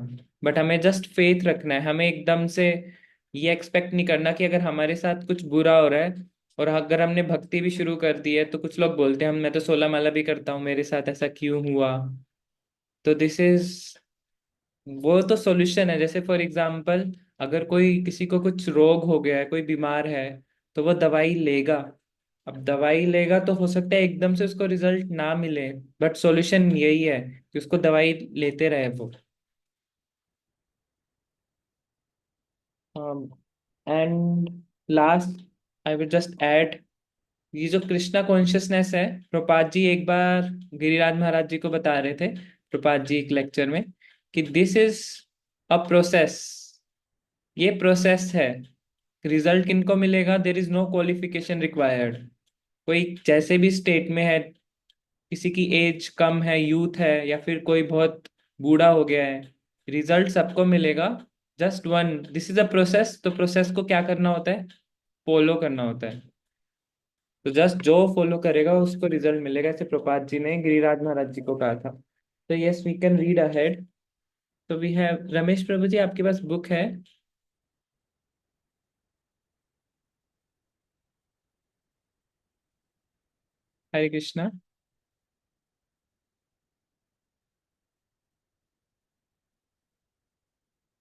बट हमें जस्ट फेथ रखना है। हमें एकदम से ये एक्सपेक्ट नहीं करना कि अगर हमारे साथ कुछ बुरा हो रहा है और अगर हमने भक्ति भी शुरू कर दी है, तो कुछ लोग बोलते हैं हम, मैं तो 16 माला भी करता हूँ, मेरे साथ ऐसा क्यों हुआ? तो दिस इज, वो तो सॉल्यूशन है। जैसे फॉर एग्जांपल, अगर कोई किसी को कुछ रोग हो गया है, कोई बीमार है, तो वो दवाई लेगा। अब दवाई लेगा तो हो सकता है एकदम से उसको रिजल्ट ना मिले, बट सॉल्यूशन यही है कि उसको दवाई लेते रहे वो। And last, I will just add, ये जो कृष्णा कॉन्शियसनेस है, प्रपात जी एक बार गिरिराज महाराज जी को बता रहे थे, प्रपात जी एक लेक्चर में, कि दिस इज अ प्रोसेस। ये प्रोसेस है। रिजल्ट किनको मिलेगा? There is no qualification required. कोई जैसे भी स्टेट में है, किसी की एज कम है, यूथ है, या फिर कोई बहुत बूढ़ा हो गया है, रिजल्ट सबको मिलेगा। Just one, this is a process. तो प्रोसेस को क्या करना होता है? फॉलो करना होता है। तो जस्ट जो फॉलो करेगा उसको रिजल्ट मिलेगा, ऐसे प्रपात जी ने गिरिराज महाराज जी को कहा था। तो yes, we can read ahead. तो वी हैव, रमेश प्रभु जी आपके पास बुक है? हरे कृष्णा।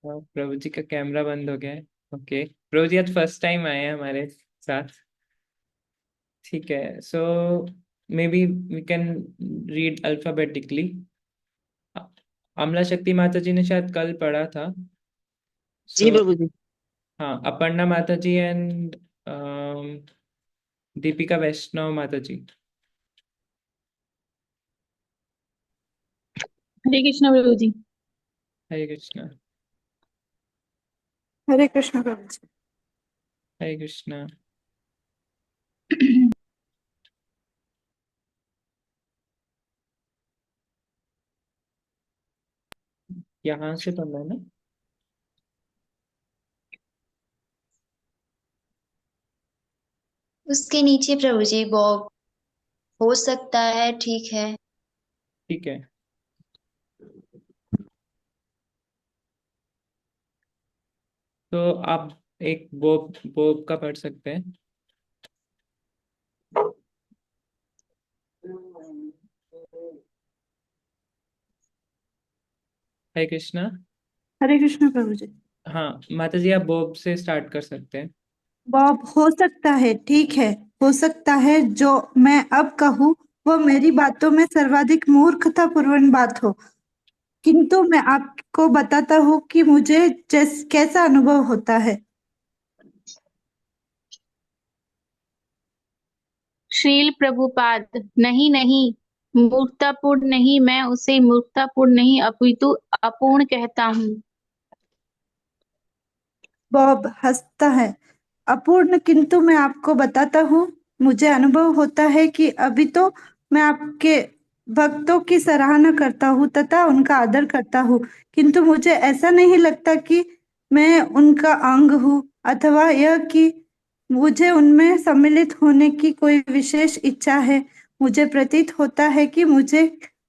हाँ, प्रभु जी का कैमरा बंद हो गया है। ओके, प्रभु जी आज फर्स्ट टाइम आए हैं हमारे साथ। ठीक है, so maybe we can read alphabetically. Amla Shakti माता जी ने शायद कल पढ़ा था। जी सो प्रभु जी। हाँ, अपर्णा माता जी एंड दीपिका वैष्णव माता जी। हरे कृष्ण प्रभु जी। हरे कृष्णा। हरे कृष्ण प्रभु जी। हरे कृष्णा। यहाँ से पढ़ना है ना? उसके नीचे प्रभु जी बॉब हो सकता है, ठीक है। ठीक है। तो आप एक बोब बोब का पढ़ सकते हैं। हरे कृष्णा। हरे कृष्ण प्रभु जी। हाँ माता जी, आप बोब से स्टार्ट कर सकते हैं। बॉब हो सकता है, ठीक है। हो सकता है जो मैं अब कहूँ वो मेरी बातों में सर्वाधिक मूर्खतापूर्ण बात हो, किंतु मैं आपको बताता हूँ कि मुझे कैसा अनुभव होता है। श्रील प्रभुपाद, नहीं नहीं, मूर्खतापूर्ण नहीं, मैं उसे मूर्खतापूर्ण नहीं अपितु अपूर्ण कहता हूँ। बॉब हंसता है। अपूर्ण, किंतु मैं आपको बताता हूँ, मुझे अनुभव होता है कि अभी तो मैं आपके भक्तों की सराहना करता हूँ तथा उनका आदर करता हूँ, किंतु मुझे ऐसा नहीं लगता कि मैं उनका अंग हूँ अथवा यह कि मुझे उनमें सम्मिलित होने की कोई विशेष इच्छा है। मुझे प्रतीत होता है कि मुझे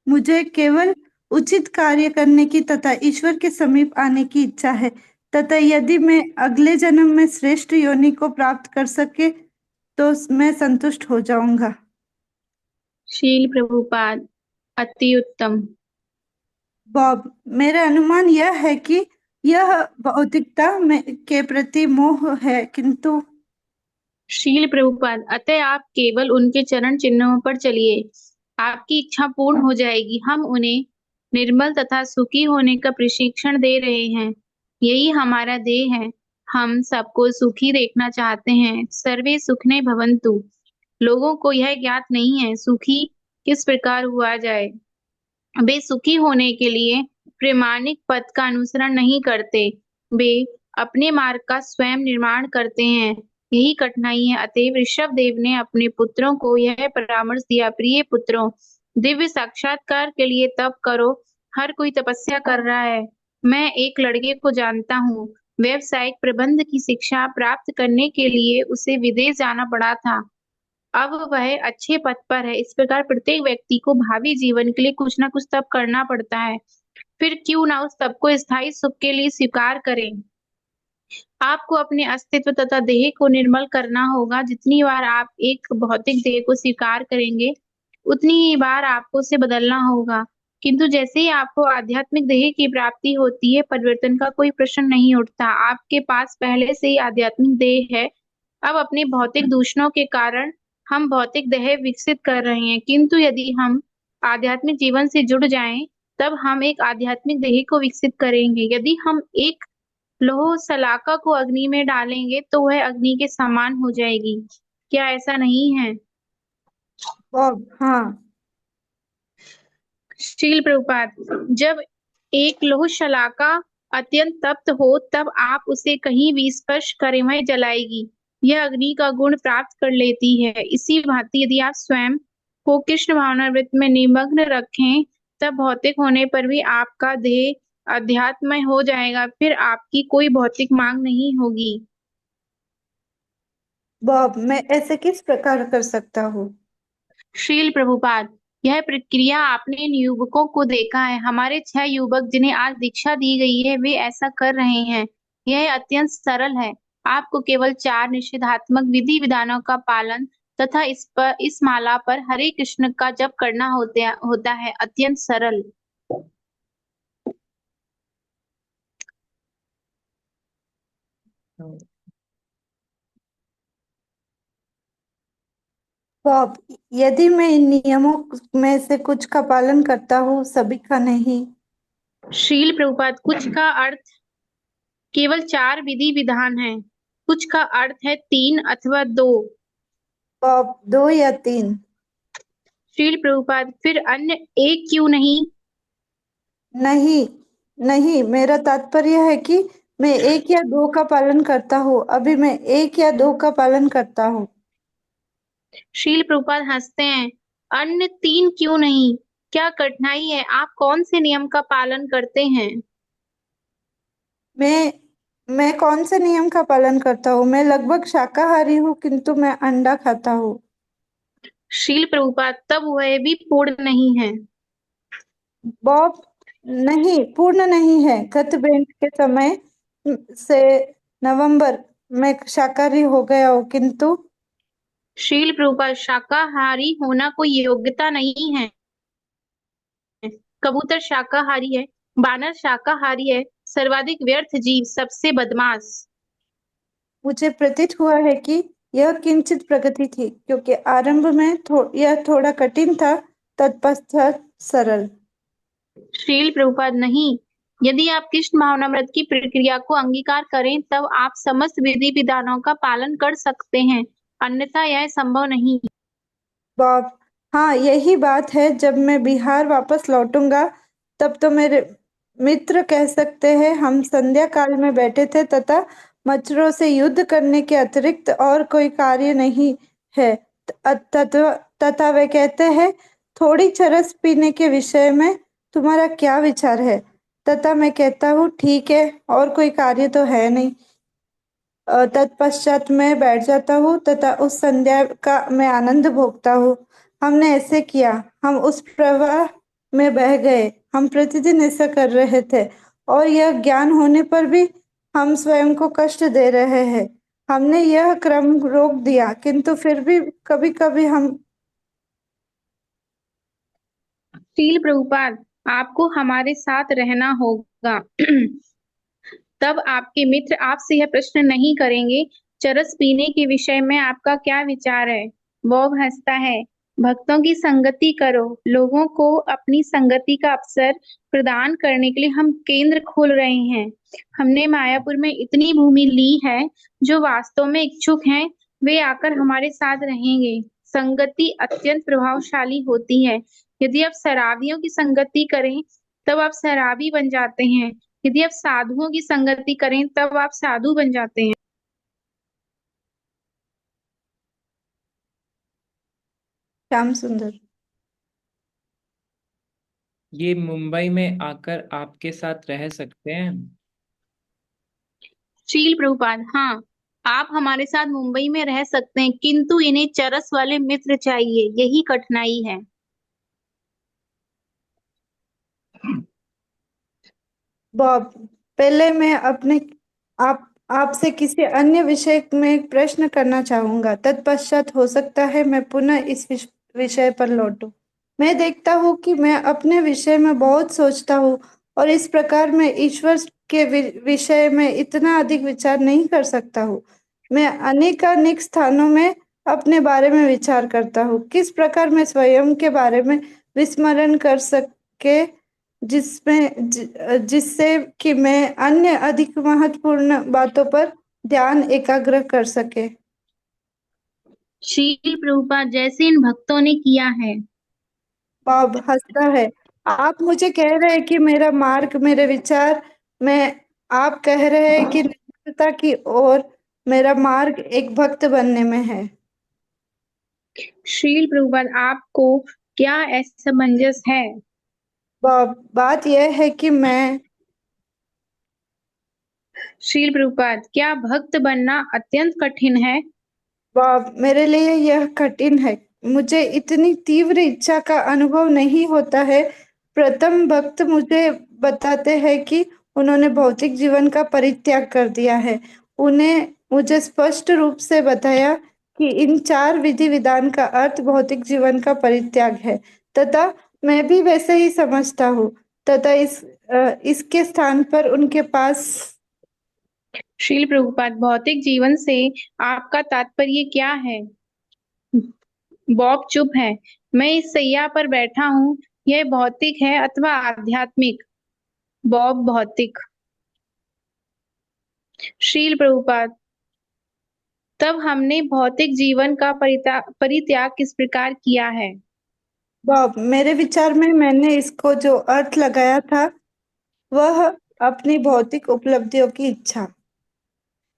मुझे केवल उचित कार्य करने की तथा ईश्वर के समीप आने की इच्छा है, तथा यदि मैं अगले जन्म में श्रेष्ठ योनि को प्राप्त कर सके तो मैं संतुष्ट हो जाऊंगा। श्रील प्रभुपाद, अति उत्तम। बॉब, मेरा अनुमान यह है कि यह भौतिकता में के प्रति मोह है, किंतु श्रील प्रभुपाद, अतः आप केवल उनके चरण चिन्हों पर चलिए, आपकी इच्छा पूर्ण हो जाएगी। हम उन्हें निर्मल तथा सुखी होने का प्रशिक्षण दे रहे हैं। यही हमारा ध्येय है। हम सबको सुखी देखना चाहते हैं। सर्वे सुखने भवन्तु। लोगों को यह ज्ञात नहीं है सुखी किस प्रकार हुआ जाए। वे सुखी होने के लिए प्रामाणिक पथ का अनुसरण नहीं करते, वे अपने मार्ग का स्वयं निर्माण करते हैं। यही कठिनाई है। अतएव ऋषभ देव ने अपने पुत्रों को यह परामर्श दिया, प्रिय पुत्रों, दिव्य साक्षात्कार के लिए तप करो। हर कोई तपस्या कर रहा है। मैं एक लड़के को जानता हूँ, व्यवसायिक प्रबंध की शिक्षा प्राप्त करने के लिए उसे विदेश जाना पड़ा था। अब वह अच्छे पथ पर है। इस प्रकार प्रत्येक व्यक्ति को भावी जीवन के लिए कुछ ना कुछ तप करना पड़ता है। फिर क्यों ना उस तप को स्थायी सुख के लिए स्वीकार करें। आपको अपने अस्तित्व तथा देह को निर्मल करना होगा। जितनी बार आप एक भौतिक देह को स्वीकार करेंगे, उतनी ही बार आपको उसे बदलना होगा। किंतु जैसे ही आपको आध्यात्मिक देह की प्राप्ति होती है, परिवर्तन का कोई प्रश्न नहीं उठता। आपके पास पहले से ही आध्यात्मिक देह है। अब अपने भौतिक दूषणों के कारण हम भौतिक देह विकसित कर रहे हैं, किंतु यदि हम आध्यात्मिक जीवन से जुड़ जाएं, तब हम एक आध्यात्मिक देह को विकसित करेंगे। यदि हम एक लौह सलाखा को अग्नि में डालेंगे तो वह अग्नि के समान हो जाएगी। क्या ऐसा नहीं है? बॉब हाँ। श्रील प्रभुपाद, जब एक लौह शलाका अत्यंत तप्त हो तब आप उसे कहीं भी स्पर्श करें वह जलाएगी। यह अग्नि का गुण प्राप्त कर लेती है। इसी भांति यदि आप स्वयं को कृष्ण भावनामृत में निमग्न रखें, तब भौतिक होने पर भी आपका देह अध्यात्मय हो जाएगा। फिर आपकी कोई भौतिक मांग नहीं होगी। बॉब, मैं ऐसे किस प्रकार कर सकता हूँ? श्रील प्रभुपाद, यह प्रक्रिया आपने इन युवकों को देखा है। हमारे 6 युवक जिन्हें आज दीक्षा दी गई है, वे ऐसा कर रहे हैं। यह अत्यंत सरल है। आपको केवल 4 निषेधात्मक विधि विधानों का पालन तथा इस माला पर हरे कृष्ण का जप करना होता है। अत्यंत सरल। बॉब, यदि मैं इन नियमों में से कुछ का पालन करता हूँ, सभी का नहीं। श्रील प्रभुपाद, कुछ का अर्थ केवल 4 विधि विधान है, कुछ का अर्थ है 3 अथवा 2। बॉब, 2 या 3? श्रील प्रभुपाद, फिर अन्य एक क्यों नहीं? नहीं नहीं, मेरा तात्पर्य है कि मैं 1 या 2 का पालन करता हूँ। अभी मैं 1 या 2 का पालन करता हूँ। श्रील प्रभुपाद हंसते हैं। अन्य 3 क्यों नहीं? क्या कठिनाई है? आप कौन से नियम का पालन करते हैं? मैं मैं कौन से नियम का पालन करता हूँ? मैं लगभग शाकाहारी हूँ, किंतु मैं अंडा खाता हूँ। शील प्रभुपाद, तब वह भी पूर्ण नहीं है। बॉब, नहीं, पूर्ण नहीं है। गत भेंट के समय से नवंबर में शाकाहारी हो गया हूँ, किंतु शील प्रभुपाद, शाकाहारी होना कोई योग्यता नहीं है। कबूतर शाकाहारी है, बानर शाकाहारी है, सर्वाधिक व्यर्थ जीव, सबसे बदमाश। मुझे प्रतीत हुआ है कि यह किंचित प्रगति थी, क्योंकि आरंभ में यह थोड़ा कठिन था, तत्पश्चात सरल। शील प्रभुपाद, नहीं। यदि आप कृष्ण भावनामृत की प्रक्रिया को अंगीकार करें तब आप समस्त विधि विधानों का पालन कर सकते हैं, अन्यथा यह संभव नहीं। बॉब, हाँ, यही बात है। जब मैं बिहार वापस लौटूंगा, तब तो मेरे मित्र कह सकते हैं हम संध्या काल में बैठे थे तथा मच्छरों से युद्ध करने के अतिरिक्त और कोई कार्य नहीं है। तथा वे कहते हैं, थोड़ी चरस पीने के विषय में तुम्हारा क्या विचार है? तथा मैं कहता हूँ, ठीक है, और कोई कार्य तो है नहीं। तत्पश्चात मैं बैठ जाता हूँ तथा उस संध्या का मैं आनंद भोगता हूँ। हमने ऐसे किया, हम उस प्रवाह में बह गए। हम प्रतिदिन ऐसा कर रहे थे, और यह ज्ञान होने पर भी हम स्वयं को कष्ट दे रहे हैं। हमने यह क्रम रोक दिया, किंतु फिर भी कभी-कभी हम शील प्रभुपाद, आपको हमारे साथ रहना होगा। तब आपके मित्र आपसे यह प्रश्न नहीं करेंगे, चरस पीने के विषय में आपका क्या विचार है? बॉब हंसता है। भक्तों की संगति करो। लोगों को अपनी संगति का अवसर प्रदान करने के लिए हम केंद्र खोल रहे हैं। हमने मायापुर में इतनी भूमि ली है, जो वास्तव में इच्छुक हैं वे आकर हमारे साथ रहेंगे। संगति अत्यंत प्रभावशाली होती है। यदि आप शराबियों की संगति करें तब आप शराबी बन जाते हैं, यदि आप साधुओं की संगति करें तब आप साधु बन जाते हैं। श्याम सुंदर। ये मुंबई में आकर आपके साथ रह सकते हैं? शील प्रभुपाद, हाँ, आप हमारे साथ मुंबई में रह सकते हैं, किंतु इन्हें चरस वाले मित्र चाहिए, यही कठिनाई है। बॉब, पहले मैं अपने आप आपसे किसी अन्य विषय में एक प्रश्न करना चाहूंगा। तत्पश्चात हो सकता है मैं पुनः इस विषय पर लौटूं। मैं देखता हूँ कि मैं अपने विषय में बहुत सोचता हूँ, और इस प्रकार मैं ईश्वर के विषय में इतना अधिक विचार नहीं कर सकता हूँ। मैं अनेकानेक स्थानों में अपने बारे में विचार करता हूँ, किस प्रकार मैं स्वयं के बारे में विस्मरण कर सके, जिससे कि मैं अन्य अधिक महत्वपूर्ण बातों पर ध्यान एकाग्र कर सके। शील प्रभुपाद, जैसे इन भक्तों ने किया है। बॉब हंसता है। आप मुझे कह रहे हैं कि मेरा मार्ग, मेरे विचार में, आप कह रहे हैं कि निर्मलता की ओर मेरा मार्ग एक भक्त बनने में है। शील प्रभुपाद, आपको क्या असमंजस है? बॉब, बात यह है कि मैं शील प्रभुपाद, क्या भक्त बनना अत्यंत कठिन है? बॉब, मेरे लिए यह कठिन है। मुझे इतनी तीव्र इच्छा का अनुभव नहीं होता है। प्रथम भक्त मुझे बताते हैं कि उन्होंने भौतिक जीवन का परित्याग कर दिया है। उन्हें मुझे स्पष्ट रूप से बताया कि इन 4 विधि विधान का अर्थ भौतिक जीवन का परित्याग है, तथा मैं भी वैसे ही समझता हूँ। तथा इसके स्थान पर उनके पास शील प्रभुपाद, भौतिक जीवन से आपका तात्पर्य क्या है? बॉब चुप है। मैं इस सैया पर बैठा हूँ, यह भौतिक है अथवा आध्यात्मिक? बॉब, भौतिक। शील प्रभुपाद, तब हमने भौतिक जीवन का परित्याग किस प्रकार किया है? बॉब, मेरे विचार में मैंने इसको जो अर्थ लगाया था, वह अपनी भौतिक उपलब्धियों की इच्छा।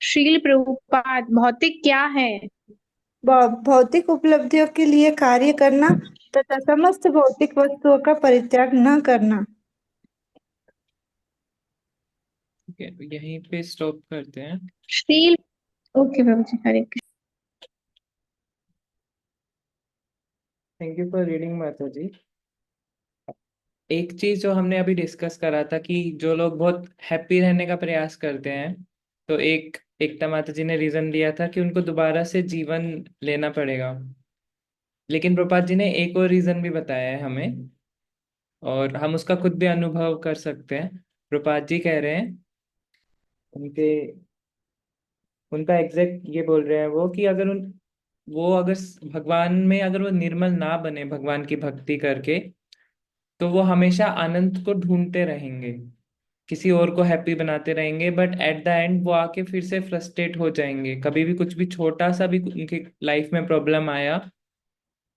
शील प्रभुपाद, भौतिक क्या है? बॉब, भौतिक उपलब्धियों के लिए कार्य करना तथा समस्त भौतिक वस्तुओं का परित्याग न करना। ठीक है, यहीं पे स्टॉप करते हैं। Srila okay Prabhu ji, Hare Krishna. Thank you for reading माता जी। एक चीज जो हमने अभी डिस्कस करा था कि जो लोग बहुत हैप्पी रहने का प्रयास करते हैं, तो एक एकता माता जी ने रीजन दिया था कि उनको दोबारा से जीवन लेना पड़ेगा। लेकिन प्रपात जी ने एक और रीजन भी बताया है हमें, और हम उसका खुद भी अनुभव कर सकते हैं। प्रपात जी कह रहे हैं, उनके उनका एग्जैक्ट ये बोल रहे हैं वो कि अगर भगवान में अगर वो निर्मल ना बने भगवान की भक्ति करके, तो वो हमेशा आनंद को ढूंढते रहेंगे, किसी और को हैप्पी बनाते रहेंगे, बट एट द एंड वो आके फिर से फ्रस्ट्रेट हो जाएंगे। कभी भी कुछ भी छोटा सा भी उनकी लाइफ में प्रॉब्लम आया,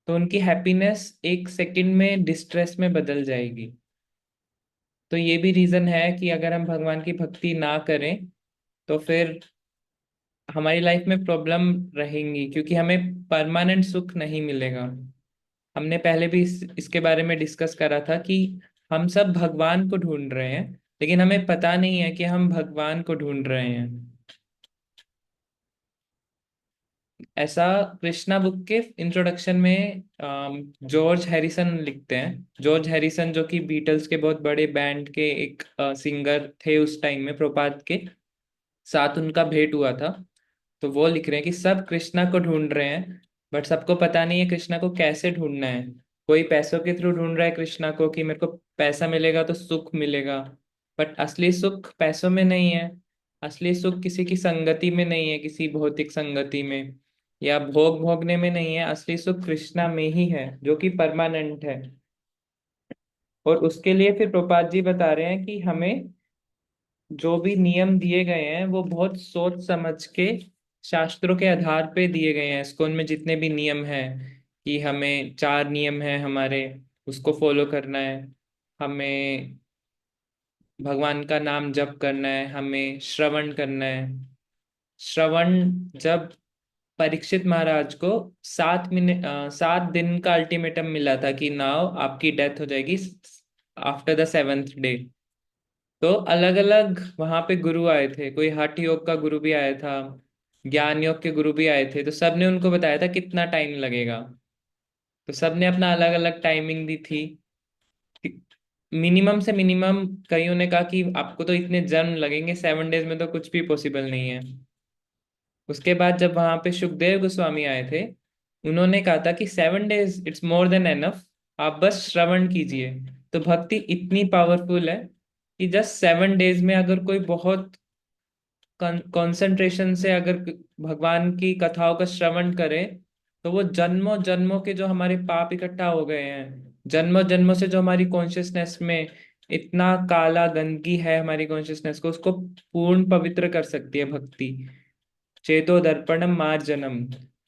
तो उनकी हैप्पीनेस एक सेकंड में डिस्ट्रेस में बदल जाएगी। तो ये भी रीजन है कि अगर हम भगवान की भक्ति ना करें, तो फिर हमारी लाइफ में प्रॉब्लम रहेंगी, क्योंकि हमें परमानेंट सुख नहीं मिलेगा। हमने पहले भी इसके बारे में डिस्कस करा था कि हम सब भगवान को ढूंढ रहे हैं, लेकिन हमें पता नहीं है कि हम भगवान को ढूंढ रहे हैं। ऐसा कृष्णा बुक के इंट्रोडक्शन में जॉर्ज हैरिसन लिखते हैं। जॉर्ज हैरिसन जो कि बीटल्स के बहुत बड़े बैंड के एक सिंगर थे, उस टाइम में प्रपात के साथ उनका भेंट हुआ था। तो वो लिख रहे हैं कि सब कृष्णा को ढूंढ रहे हैं, बट सबको पता नहीं है कृष्णा को कैसे ढूंढना है। कोई पैसों के थ्रू ढूंढ रहा है कृष्णा को कि मेरे को पैसा मिलेगा तो सुख मिलेगा, बट असली सुख पैसों में नहीं है। असली सुख किसी की संगति में नहीं है, किसी भौतिक संगति में या भोग भोगने में नहीं है। असली सुख कृष्णा में ही है, जो कि परमानेंट है। और उसके लिए फिर प्रपात जी बता रहे हैं कि हमें जो भी नियम दिए गए हैं वो बहुत सोच समझ के शास्त्रों के आधार पे दिए गए हैं। इस्कॉन में जितने भी नियम हैं, कि हमें 4 नियम हैं हमारे, उसको फॉलो करना है। हमें भगवान का नाम जप करना है, हमें श्रवण करना है। श्रवण, जब परीक्षित महाराज को 7 दिन का अल्टीमेटम मिला था कि नाउ आपकी डेथ हो जाएगी आफ्टर द 7th डे, तो अलग अलग वहां पे गुरु आए थे। कोई हठ योग का गुरु भी आया था, ज्ञान योग के गुरु भी आए थे। तो सबने उनको बताया था कितना टाइम लगेगा, तो सबने अपना अलग अलग टाइमिंग दी थी। मिनिमम से मिनिमम कईयों ने कहा कि आपको तो इतने जन्म लगेंगे, 7 डेज में तो कुछ भी पॉसिबल नहीं है। उसके बाद जब वहां पे सुखदेव गोस्वामी आए थे, उन्होंने कहा था कि 7 days it's more than enough, आप बस श्रवण कीजिए। तो भक्ति इतनी पावरफुल है कि जस्ट 7 डेज में अगर कोई बहुत कंसंट्रेशन से अगर भगवान की कथाओं का श्रवण करे, तो वो जन्मों जन्मों के जो हमारे पाप इकट्ठा हो गए हैं, जन्मों जन्मों से जो हमारी कॉन्शियसनेस में इतना काला गंदगी है हमारी कॉन्शियसनेस को, उसको पूर्ण पवित्र कर सकती है भक्ति। चेतो दर्पणम मार्जनम।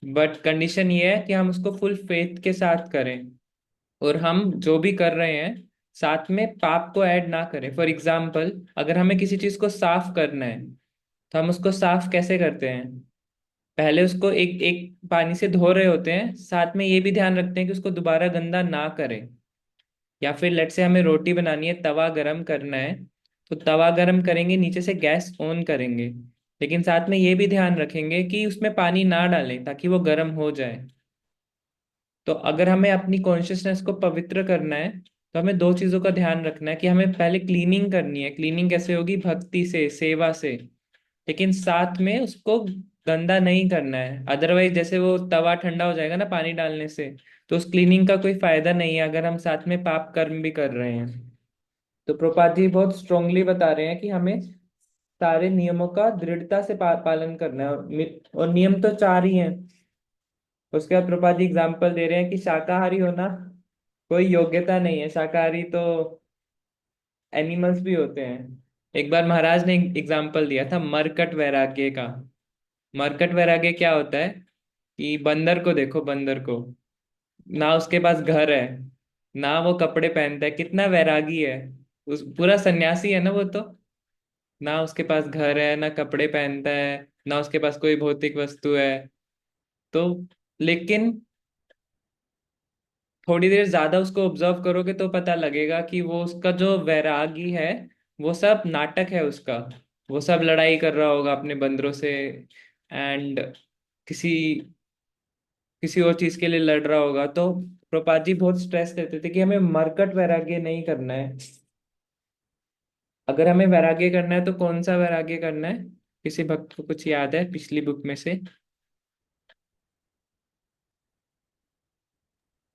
बट कंडीशन ये है कि हम उसको फुल फेथ के साथ करें, और हम जो भी कर रहे हैं साथ में पाप को ऐड ना करें। फॉर एग्जाम्पल, अगर हमें किसी चीज को साफ करना है, तो हम उसको साफ कैसे करते हैं? पहले उसको एक एक पानी से धो रहे होते हैं, साथ में ये भी ध्यान रखते हैं कि उसको दोबारा गंदा ना करें। या फिर लेट से हमें रोटी बनानी है, तवा गरम करना है, तो तवा गरम करेंगे, नीचे से गैस ऑन करेंगे, लेकिन साथ में ये भी ध्यान रखेंगे कि उसमें पानी ना डालें ताकि वो गर्म हो जाए। तो अगर हमें अपनी कॉन्शियसनेस को पवित्र करना है, तो हमें 2 चीजों का ध्यान रखना है कि हमें पहले क्लीनिंग करनी है। क्लीनिंग कैसे होगी? भक्ति से, सेवा से। लेकिन साथ में उसको गंदा नहीं करना है, अदरवाइज जैसे वो तवा ठंडा हो जाएगा ना पानी डालने से, तो उस क्लीनिंग का कोई फायदा नहीं है अगर हम साथ में पाप कर्म भी कर रहे हैं। तो प्रपात जी बहुत स्ट्रांगली बता रहे हैं कि हमें सारे नियमों का दृढ़ता से पालन करना है, और नियम तो 4 ही हैं। उसके बाद प्रपात जी एग्जाम्पल दे रहे हैं कि शाकाहारी होना कोई योग्यता नहीं है, शाकाहारी तो एनिमल्स भी होते हैं। एक बार महाराज ने एग्जाम्पल दिया था मरकट वैराग्य का। मरकट वैराग्य क्या होता है? कि बंदर को देखो, बंदर को, ना उसके पास घर है, ना वो कपड़े पहनता है, कितना वैरागी है। उस पूरा सन्यासी है ना वो तो। ना उसके पास घर है, ना कपड़े पहनता है, ना उसके पास कोई भौतिक वस्तु है। तो लेकिन थोड़ी देर ज्यादा उसको ऑब्जर्व करोगे तो पता लगेगा कि वो उसका जो वैरागी है, वो सब नाटक है उसका। वो सब लड़ाई कर रहा होगा अपने बंदरों से, एंड किसी किसी और चीज के लिए लड़ रहा होगा। तो प्रभुपाद जी बहुत स्ट्रेस देते थे कि हमें मरकट वैराग्य नहीं करना है। अगर हमें वैराग्य करना है तो कौन सा वैराग्य करना है? किसी भक्त को कुछ याद है पिछली बुक में से?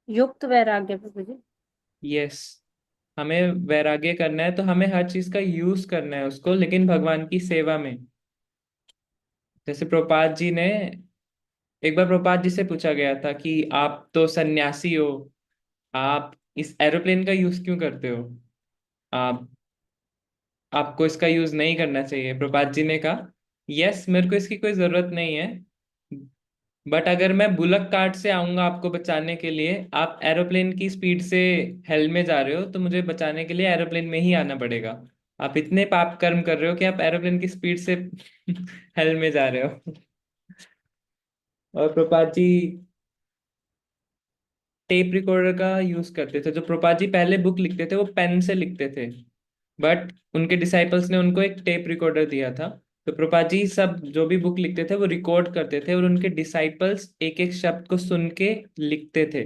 युक्त वैराग्य प्रभु जी। यस, हमें वैराग्य करना है तो हमें हर चीज का यूज करना है उसको, लेकिन भगवान की सेवा में। जैसे प्रभुपाद जी ने, एक बार प्रभुपाद जी से पूछा गया था कि आप तो सन्यासी हो, आप इस एरोप्लेन का यूज क्यों करते हो? आप आपको इसका यूज नहीं करना चाहिए। प्रभुपाद जी ने कहा, यस मेरे को इसकी कोई जरूरत नहीं है, बट अगर मैं बुलक कार्ट से आऊंगा आपको बचाने के लिए, आप एरोप्लेन की स्पीड से हेल में जा रहे हो, तो मुझे बचाने के लिए एरोप्लेन में ही आना पड़ेगा। आप इतने पाप कर्म कर रहे हो कि आप एरोप्लेन की स्पीड से हेल में जा रहे हो। और प्रभुपाद जी टेप रिकॉर्डर का यूज करते थे। जो प्रभुपाद जी पहले बुक लिखते थे वो पेन से लिखते थे, बट उनके डिसाइपल्स ने उनको एक टेप रिकॉर्डर दिया था। तो प्रभुपाद जी सब जो भी बुक लिखते थे वो रिकॉर्ड करते थे, और उनके डिसाइपल्स एक एक शब्द को सुन के लिखते थे।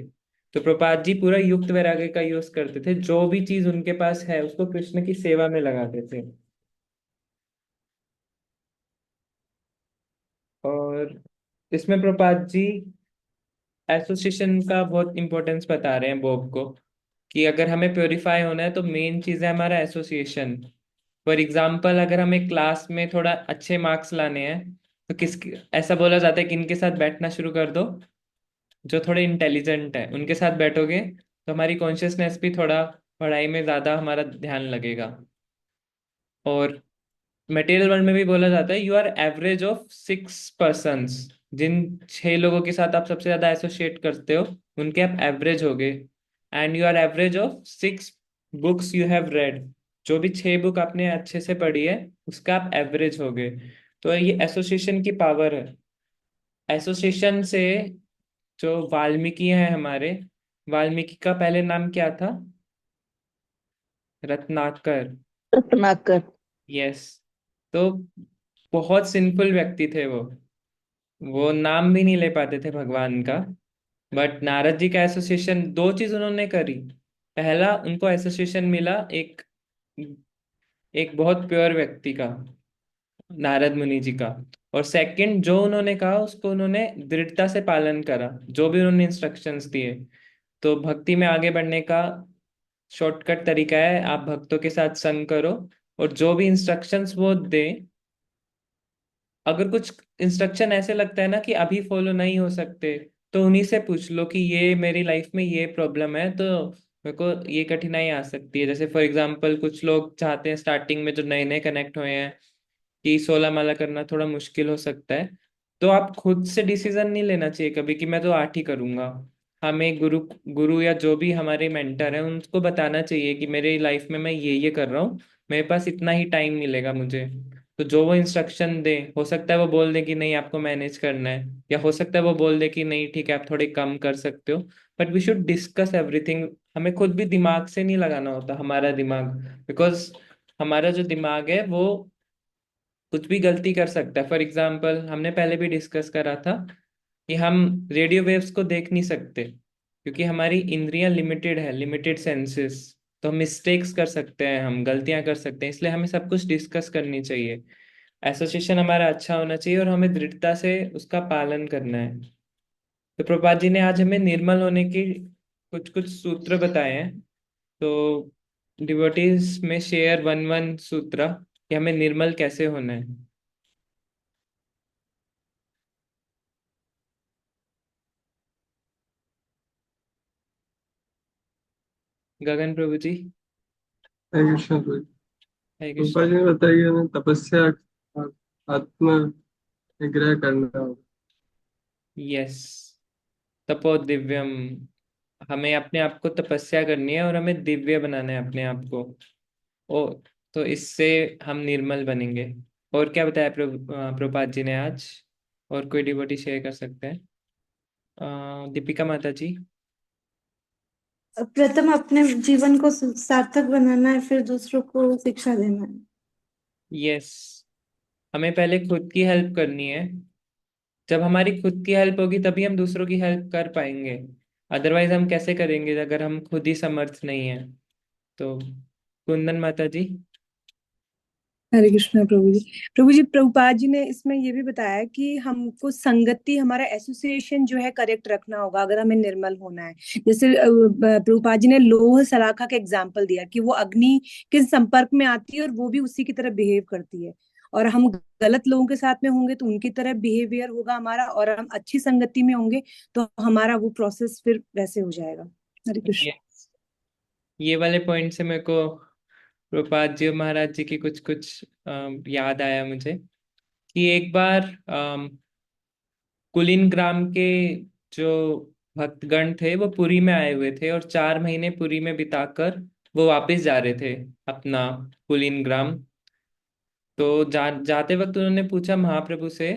तो प्रभुपाद जी पूरा युक्त वैराग्य का यूज करते थे, जो भी चीज उनके पास है उसको कृष्ण की सेवा में लगाते थे। और इसमें प्रभुपाद जी एसोसिएशन का बहुत इंपॉर्टेंस बता रहे हैं बॉब को, कि अगर हमें प्योरीफाई होना है तो मेन चीज है हमारा एसोसिएशन। फॉर एग्जाम्पल, अगर हमें क्लास में थोड़ा अच्छे मार्क्स लाने हैं तो किस ऐसा बोला जाता है कि इनके साथ बैठना शुरू कर दो, जो थोड़े इंटेलिजेंट है उनके साथ बैठोगे तो हमारी कॉन्शियसनेस भी थोड़ा पढ़ाई में ज्यादा हमारा ध्यान लगेगा। और मटेरियल वर्ल्ड में भी बोला जाता है you are average of 6 persons. जिन 6 लोगों के साथ आप सबसे ज्यादा एसोसिएट करते हो उनके आप एवरेज होगे, and you are average of 6 books you have read. जो भी 6 बुक आपने अच्छे से पढ़ी है उसका आप एवरेज होगे। तो ये एसोसिएशन की पावर है। एसोसिएशन से, जो वाल्मीकि हैं हमारे, वाल्मीकि का पहले नाम क्या था? रत्नाकर। रत्नाकर। यस। तो बहुत सिंपल व्यक्ति थे वो नाम भी नहीं ले पाते थे भगवान का। बट नारद जी का एसोसिएशन, दो चीज उन्होंने करी। पहला, उनको एसोसिएशन मिला एक एक बहुत प्योर व्यक्ति का, नारद मुनि जी का। और सेकंड, जो उन्होंने कहा उसको उन्होंने दृढ़ता से पालन करा, जो भी उन्होंने इंस्ट्रक्शंस दिए। तो भक्ति में आगे बढ़ने का शॉर्टकट तरीका है, आप भक्तों के साथ संग करो, और जो भी इंस्ट्रक्शंस वो दे, अगर कुछ इंस्ट्रक्शन ऐसे लगता है ना कि अभी फॉलो नहीं हो सकते, तो उन्हीं से पूछ लो कि ये मेरी लाइफ में ये प्रॉब्लम है, तो मेरे को ये कठिनाई आ सकती है। जैसे फॉर एग्जांपल कुछ लोग चाहते हैं स्टार्टिंग में, जो नए नए कनेक्ट हुए हैं, कि 16 माला करना थोड़ा मुश्किल हो सकता है। तो आप खुद से डिसीजन नहीं लेना चाहिए कभी कि मैं तो 8 ही करूंगा। हमें गुरु गुरु या जो भी हमारे मेंटर हैं उनको बताना चाहिए कि मेरे लाइफ में मैं ये कर रहा हूँ, मेरे पास इतना ही टाइम मिलेगा मुझे। तो जो वो इंस्ट्रक्शन दे, हो सकता है वो बोल दे कि नहीं आपको मैनेज करना है, या हो सकता है वो बोल दे कि नहीं ठीक है आप थोड़े कम कर सकते हो। But we should discuss everything. हमें खुद भी दिमाग से नहीं लगाना होता हमारा दिमाग, बिकॉज हमारा जो दिमाग है वो कुछ भी गलती कर सकता है। फॉर एग्जाम्पल, हमने पहले भी डिस्कस करा था कि हम रेडियो वेव्स को देख नहीं सकते, क्योंकि हमारी इंद्रियां लिमिटेड है, लिमिटेड सेंसेस। तो हम मिस्टेक्स कर सकते हैं, हम गलतियां कर सकते हैं, इसलिए हमें सब कुछ डिस्कस करनी चाहिए। एसोसिएशन हमारा अच्छा होना चाहिए और हमें दृढ़ता से उसका पालन करना है। तो प्रभुपाद जी ने आज हमें निर्मल होने की कुछ कुछ सूत्र बताए हैं। तो डिवोटीज में शेयर वन वन सूत्र कि हमें निर्मल कैसे होना है। गगन प्रभु जी। हरे कृष्ण प्रभु। हरे रूपा कृष्णा। जी ने बताया कि हमें तपस्या और आत्म निग्रह करना होगा। यस, तपो दिव्यम। हमें अपने आप को तपस्या करनी है और हमें दिव्य बनाना है अपने आप को। ओ, तो इससे हम निर्मल बनेंगे। और क्या बताया प्रभुपाद जी ने आज? और कोई डिवोटी शेयर कर सकते हैं? दीपिका माता जी। प्रथम अपने जीवन को सार्थक बनाना है, फिर दूसरों को शिक्षा देना है। यस, हमें पहले खुद की हेल्प करनी है। जब हमारी खुद की हेल्प होगी तभी हम दूसरों की हेल्प कर पाएंगे। अदरवाइज हम कैसे करेंगे अगर हम खुद ही समर्थ नहीं है। तो कुंदन माता जी। हरे कृष्णा प्रभु जी। प्रभु जी, प्रभुपाद जी ने इसमें ये भी बताया कि हमको संगति, हमारा एसोसिएशन जो है करेक्ट रखना होगा अगर हमें निर्मल होना है। जैसे प्रभुपाद जी ने लोह सलाखा का एग्जाम्पल दिया कि वो अग्नि के संपर्क में आती है और वो भी उसी की तरह बिहेव करती है। और हम गलत लोगों के साथ में होंगे तो उनकी तरह बिहेवियर होगा हमारा, और हम अच्छी संगति में होंगे तो हमारा वो प्रोसेस फिर वैसे हो जाएगा। हरे कृष्ण। ये ये वाले पॉइंट से मेरे को प्रभुपाद जी और महाराज जी की कुछ कुछ याद आया मुझे कि एक बार कुलीन ग्राम के जो भक्तगण थे वो पुरी में आए हुए थे और 4 महीने पुरी में बिताकर वो वापस जा रहे थे अपना कुलीन ग्राम। तो जाते वक्त उन्होंने पूछा महाप्रभु से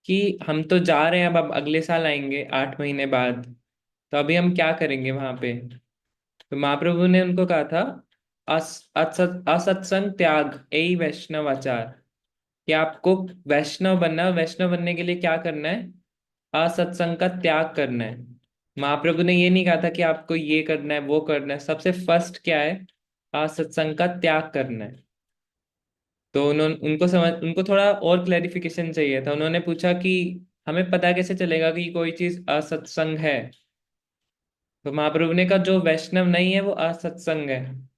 कि हम तो जा रहे हैं, अब अगले साल आएंगे 8 महीने बाद, तो अभी हम क्या करेंगे वहां पे। तो महाप्रभु ने उनको कहा था असत्संग त्याग यही वैष्णव आचार, कि आपको वैष्णव बनना है। वैष्णव बनने के लिए क्या करना है? असत्संग का त्याग करना है। महाप्रभु ने ये नहीं कहा था कि आपको ये करना है वो करना है, सबसे फर्स्ट क्या है? असत्संग का त्याग करना है। तो उन्होंने उनको थोड़ा और क्लैरिफिकेशन चाहिए था। उन्होंने पूछा कि हमें पता कैसे चलेगा कि कोई चीज असत्संग है। तो महाप्रभु ने कहा जो वैष्णव नहीं है वो असत्संग है।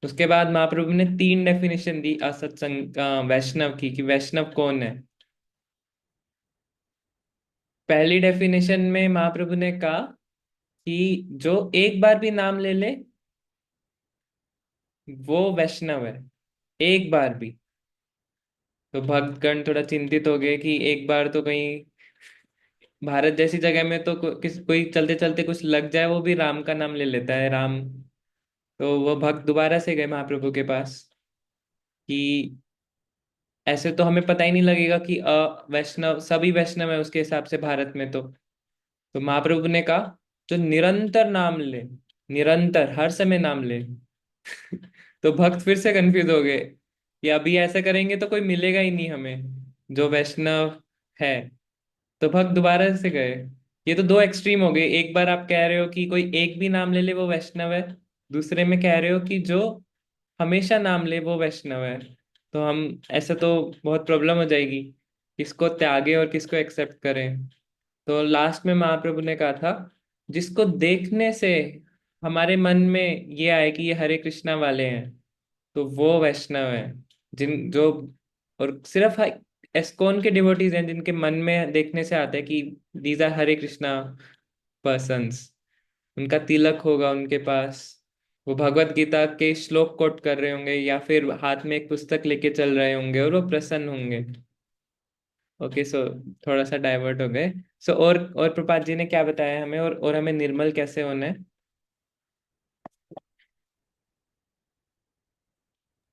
उसके बाद महाप्रभु ने 3 डेफिनेशन दी असत्संग वैष्णव की, कि वैष्णव कौन है। पहली डेफिनेशन में महाप्रभु ने कहा कि जो एक बार भी नाम ले ले वो वैष्णव है, एक बार भी। तो भक्तगण थोड़ा चिंतित हो गए कि एक बार तो कहीं भारत जैसी जगह में तो कोई चलते चलते कुछ लग जाए वो भी राम का नाम ले लेता है, राम। तो वो भक्त दोबारा से गए महाप्रभु के पास कि ऐसे तो हमें पता ही नहीं लगेगा कि वैष्णव सभी वैष्णव है उसके हिसाब से भारत में। तो महाप्रभु ने कहा जो निरंतर नाम ले, निरंतर हर समय नाम ले। तो भक्त फिर से कंफ्यूज हो गए कि अभी ऐसा करेंगे तो कोई मिलेगा ही नहीं हमें जो वैष्णव है। तो भक्त दोबारा से गए। ये तो दो एक्सट्रीम हो गए, एक बार आप कह रहे हो कि कोई एक भी नाम ले ले वो वैष्णव है, दूसरे में कह रहे हो कि जो हमेशा नाम ले वो वैष्णव है। तो हम ऐसा तो बहुत प्रॉब्लम हो जाएगी, किसको त्यागे और किसको एक्सेप्ट करें। तो लास्ट में महाप्रभु ने कहा था जिसको देखने से हमारे मन में ये आए कि ये हरे कृष्णा वाले हैं तो वो वैष्णव है। जिन जो और सिर्फ एस्कॉन के डिवोटीज हैं जिनके मन में देखने से आता है कि these are Hare Krishna persons, उनका तिलक होगा उनके पास, वो भगवत गीता के श्लोक कोट कर रहे होंगे या फिर हाथ में एक पुस्तक लेके चल रहे होंगे और वो प्रसन्न होंगे। ओके, सो थोड़ा सा डाइवर्ट हो गए। सो और प्रपात जी ने क्या बताया हमें, और हमें निर्मल कैसे होना है।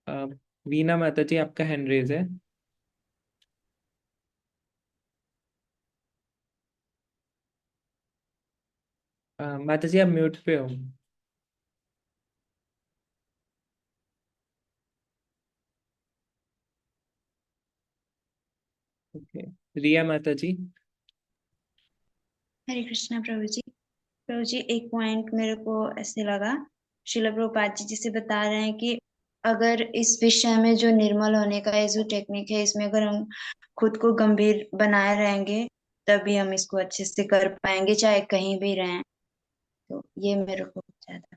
अ, वीना माता जी आपका हैंड रेज है। माता जी आप म्यूट पे हो। ओके, रिया माता जी। हरे कृष्णा प्रभु जी। प्रभु जी, एक पॉइंट मेरे को ऐसे लगा, श्रील प्रभुपाद जी जिसे बता रहे हैं कि अगर इस विषय में जो निर्मल होने का ये जो टेक्निक है इसमें अगर हम खुद को गंभीर बनाए रहेंगे तभी हम इसको अच्छे से कर पाएंगे चाहे कहीं भी रहें। तो ये मेरे को ज्यादा।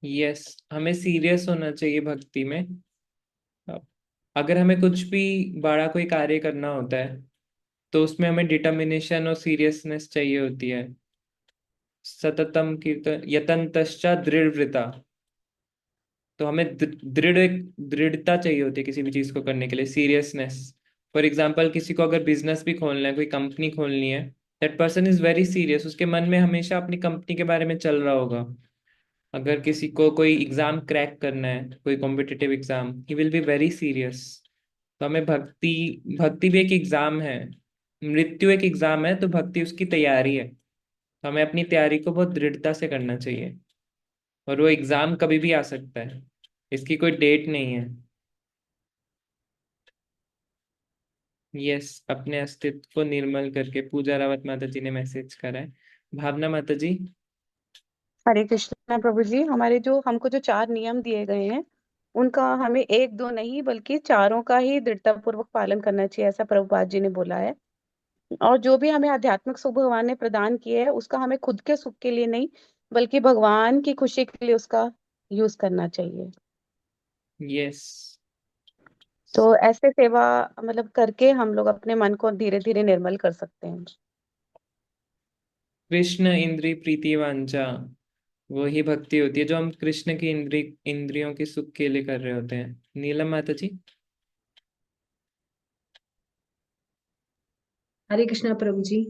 यस, हमें सीरियस होना चाहिए भक्ति में। अगर हमें कुछ भी बड़ा कोई कार्य करना होता है तो उसमें हमें डिटर्मिनेशन और सीरियसनेस चाहिए होती है। सततम कीर्तन यतन्तश्च दृढ़व्रता। तो हमें दृढ़ता चाहिए होती है किसी भी चीज को करने के लिए, सीरियसनेस। फॉर एग्जाम्पल किसी को अगर बिजनेस भी खोलना है, कोई कंपनी खोलनी है, that person is very serious, उसके मन में हमेशा अपनी कंपनी के बारे में चल रहा होगा। अगर किसी को कोई एग्जाम क्रैक करना है, कोई competitive exam, he will be very serious. तो हमें भक्ति भक्ति भी एक एग्जाम है, मृत्यु एक एग्जाम है, तो भक्ति उसकी तैयारी है। तो हमें अपनी तैयारी को बहुत दृढ़ता से करना चाहिए। और वो एग्जाम कभी भी आ सकता है, इसकी कोई डेट नहीं है। यस, अपने अस्तित्व को निर्मल करके। पूजा रावत माता जी ने मैसेज करा है। भावना माता जी। हरे कृष्णा प्रभु जी, हमारे जो हमको जो 4 नियम दिए गए हैं, उनका हमें एक दो नहीं बल्कि चारों का ही दृढ़तापूर्वक पालन करना चाहिए, ऐसा प्रभुपाद जी ने बोला है। और जो भी हमें आध्यात्मिक सुख भगवान ने प्रदान किए है, उसका हमें खुद के सुख के लिए नहीं बल्कि भगवान की खुशी के लिए उसका यूज करना चाहिए। यस। तो ऐसे सेवा मतलब करके हम लोग अपने मन को धीरे धीरे निर्मल कर सकते हैं। कृष्ण इंद्रिय प्रीति वांछा, वही भक्ति होती है जो हम कृष्ण की इंद्रियों के सुख के लिए कर रहे होते हैं। नीलम माता जी। हरे कृष्णा प्रभु जी।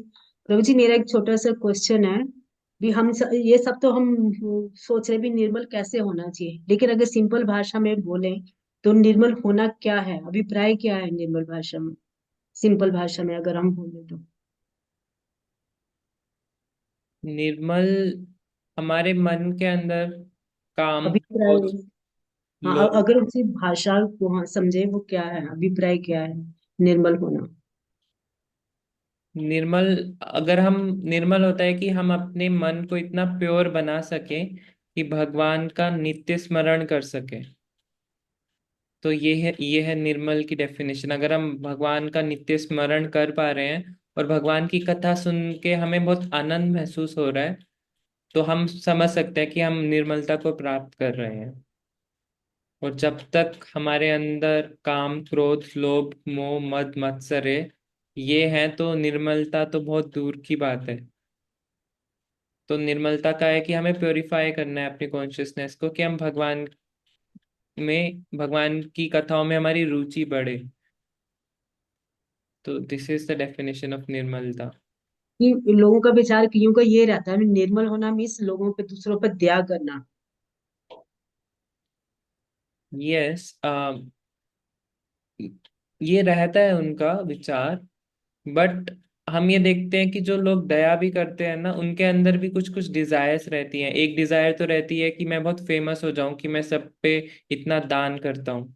प्रभु जी, मेरा एक छोटा सा क्वेश्चन है। भी ये सब तो हम सोच रहे भी निर्मल कैसे होना चाहिए, लेकिन अगर सिंपल भाषा में बोले तो निर्मल होना क्या है, अभिप्राय क्या है निर्मल भाषा में, सिंपल भाषा में अगर हम बोले तो। निर्मल हमारे मन के अंदर काम, अभिप्राय, क्रोध, हाँ, लोभ। अगर उसी भाषा को हाँ समझे, वो क्या है, अभिप्राय क्या है निर्मल होना। निर्मल, अगर हम, निर्मल होता है कि हम अपने मन को इतना प्योर बना सके कि भगवान का नित्य स्मरण कर सके। तो ये है निर्मल की डेफिनेशन। अगर हम भगवान का नित्य स्मरण कर पा रहे हैं और भगवान की कथा सुन के हमें बहुत आनंद महसूस हो रहा है, तो हम समझ सकते हैं कि हम निर्मलता को प्राप्त कर रहे हैं। और जब तक हमारे अंदर काम, क्रोध, लोभ, मोह, मद, मत्सर ये हैं, तो निर्मलता तो बहुत दूर की बात है। तो निर्मलता का है कि हमें प्योरीफाई करना है अपनी कॉन्शियसनेस को, कि हम भगवान की कथाओं में हमारी रुचि बढ़े। तो this is the definition of निर्मलता। कि लोगों का विचार क्यों का ये रहता है, निर्मल होना मीन्स लोगों पे, दूसरों पर दया करना। यस, ये रहता है उनका विचार। बट हम ये देखते हैं कि जो लोग दया भी करते हैं ना, उनके अंदर भी कुछ कुछ डिजायर्स रहती हैं। एक डिजायर तो रहती है कि मैं बहुत फेमस हो जाऊं, कि मैं सब पे इतना दान करता हूँ।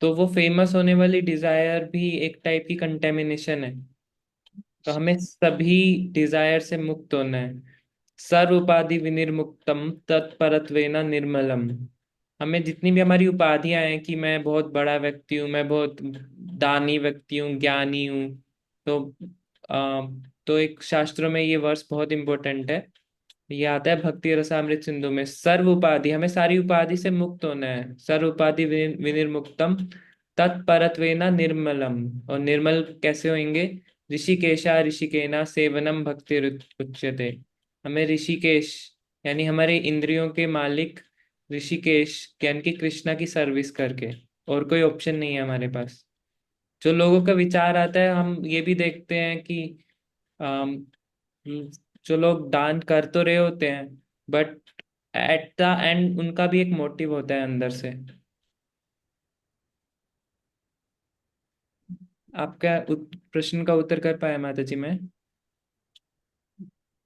तो वो फेमस होने वाली डिजायर भी एक टाइप की कंटेमिनेशन है। तो हमें सभी डिजायर से मुक्त होना है। सर्व उपाधि विनिर्मुक्तम तत्परत्वेन निर्मलम। हमें जितनी भी हमारी उपाधियां हैं, कि मैं बहुत बड़ा व्यक्ति हूँ, मैं बहुत दानी व्यक्ति हूँ, ज्ञानी हूँ, तो आ, तो एक शास्त्रों में ये वर्ष बहुत इंपॉर्टेंट है। ये आता है भक्ति रसामृत सिंधु में। सर्व उपाधि, हमें सारी उपाधि से मुक्त होना है। सर्व उपाधि विनिर्मुक्तम तत्परत्वेन निर्मलम। और निर्मल कैसे होंगे? ऋषिकेशा ऋषिकेना सेवनम भक्ति उच्यते। हमें ऋषिकेश यानी हमारे इंद्रियों के मालिक ऋषिकेश यानी कि कृष्णा की सर्विस करके, और कोई ऑप्शन नहीं है हमारे पास। जो लोगों का विचार आता है, हम ये भी देखते हैं कि अम, जो लोग दान कर तो रहे होते हैं, बट एट द एंड उनका भी एक मोटिव होता है अंदर से। आपका प्रश्न का उत्तर कर पाया माता जी मैं?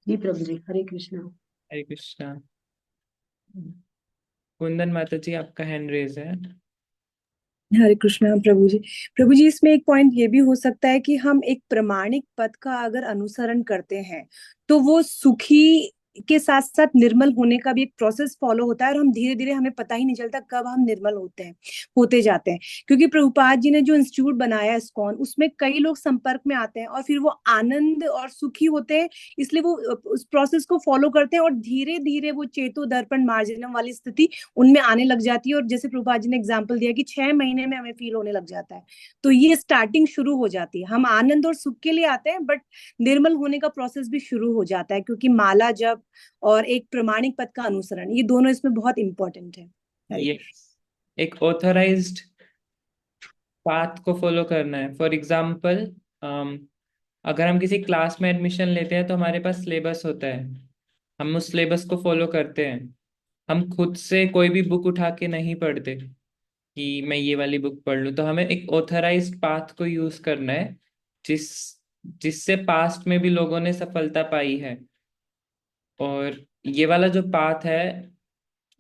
जी प्रभु जी, हरे कृष्णा। हरे कृष्णा। कुंदन माता जी, आपका हैंड रेज है। हरे कृष्णा प्रभु जी। प्रभु जी, इसमें एक पॉइंट ये भी हो सकता है कि हम एक प्रमाणिक पथ का अगर अनुसरण करते हैं तो वो सुखी के साथ साथ निर्मल होने का भी एक प्रोसेस फॉलो होता है, और हम धीरे धीरे, हमें पता ही नहीं चलता कब हम निर्मल होते जाते हैं। क्योंकि प्रभुपाद जी ने जो इंस्टीट्यूट बनाया है इस्कॉन, उसमें कई लोग संपर्क में आते हैं और फिर वो आनंद और सुखी होते हैं। इसलिए वो उस प्रोसेस को फॉलो करते हैं और धीरे धीरे वो चेतो दर्पण मार्जनम वाली स्थिति उनमें आने लग जाती है। और जैसे प्रभुपाद जी ने एग्जाम्पल दिया कि 6 महीने में हमें फील होने लग जाता है, तो ये स्टार्टिंग शुरू हो जाती है। हम आनंद और सुख के लिए आते हैं, बट निर्मल होने का प्रोसेस भी शुरू हो जाता है, क्योंकि माला जप और एक प्रमाणिक पद का अनुसरण, ये दोनों इसमें बहुत इंपॉर्टेंट है। हरे ये कृष्ण। एक ऑथराइज्ड पाथ को फॉलो करना है। फॉर एग्जाम्पल, अगर हम किसी क्लास में एडमिशन लेते हैं, तो हमारे पास सिलेबस होता है। हम उस सिलेबस को फॉलो करते हैं। हम खुद से कोई भी बुक उठा के नहीं पढ़ते कि मैं ये वाली बुक पढ़ लूँ। तो हमें एक ऑथराइज्ड पाथ को यूज करना है, जिस जिससे पास्ट में भी लोगों ने सफलता पाई है। और ये वाला जो पाथ है,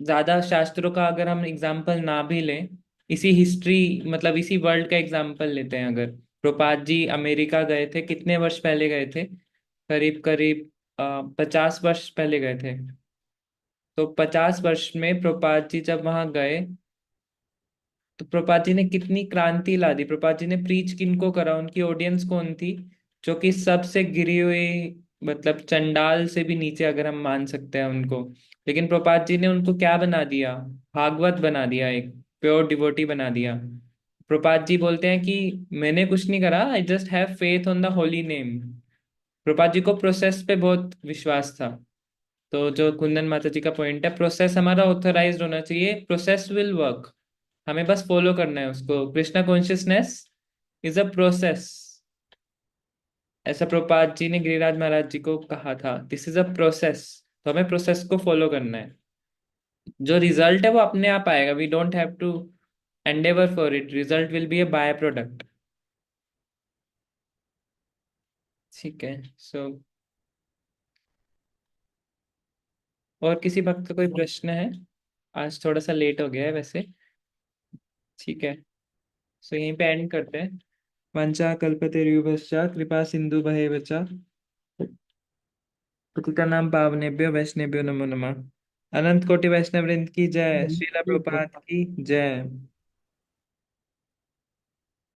ज्यादा शास्त्रों का अगर हम एग्जाम्पल ना भी लें, इसी हिस्ट्री मतलब इसी वर्ल्ड का एग्जाम्पल लेते हैं अगर, प्रभुपाद जी अमेरिका गए थे, कितने वर्ष पहले गए थे? करीब करीब 50 वर्ष पहले गए थे। तो 50 वर्ष में प्रभुपाद जी जब वहां गए, तो प्रभुपाद जी ने कितनी क्रांति ला दी। प्रभुपाद जी ने प्रीच किनको करा? उनकी ऑडियंस कौन थी? जो कि सबसे गिरी हुई, मतलब चंडाल से भी नीचे अगर हम मान सकते हैं उनको। लेकिन प्रभुपाद जी ने उनको क्या बना दिया? भागवत बना दिया, एक प्योर डिवोटी बना दिया। प्रभुपाद जी बोलते हैं कि मैंने कुछ नहीं करा, I just have faith on the holy name. Prabhupada ji को प्रोसेस पे बहुत विश्वास था। तो जो कुंदन माता जी का पॉइंट है, प्रोसेस हमारा ऑथराइज्ड होना चाहिए, प्रोसेस विल वर्क, हमें बस फॉलो करना है उसको। Krishna consciousness is a process, ऐसा प्रभुपाद जी ने गिरिराज महाराज जी को कहा था, दिस इज अ प्रोसेस। तो हमें प्रोसेस को फॉलो करना है। जो रिजल्ट है वो अपने आप आएगा, we don't have to endeavour for it, result will be a by product. ठीक है, सो और किसी भक्त का कोई प्रश्न है? आज थोड़ा सा लेट हो गया है वैसे। ठीक है, सो यहीं पे एंड करते हैं। वंचा कल्पतरुभ्यश्च कृपा सिंधु बचा, पतितानां पावनेभ्यो वैष्णवेभ्यो नमो नमः। अनंत कोटि वैष्णव वृंद की जय, श्रीला प्रभुपाद की जय।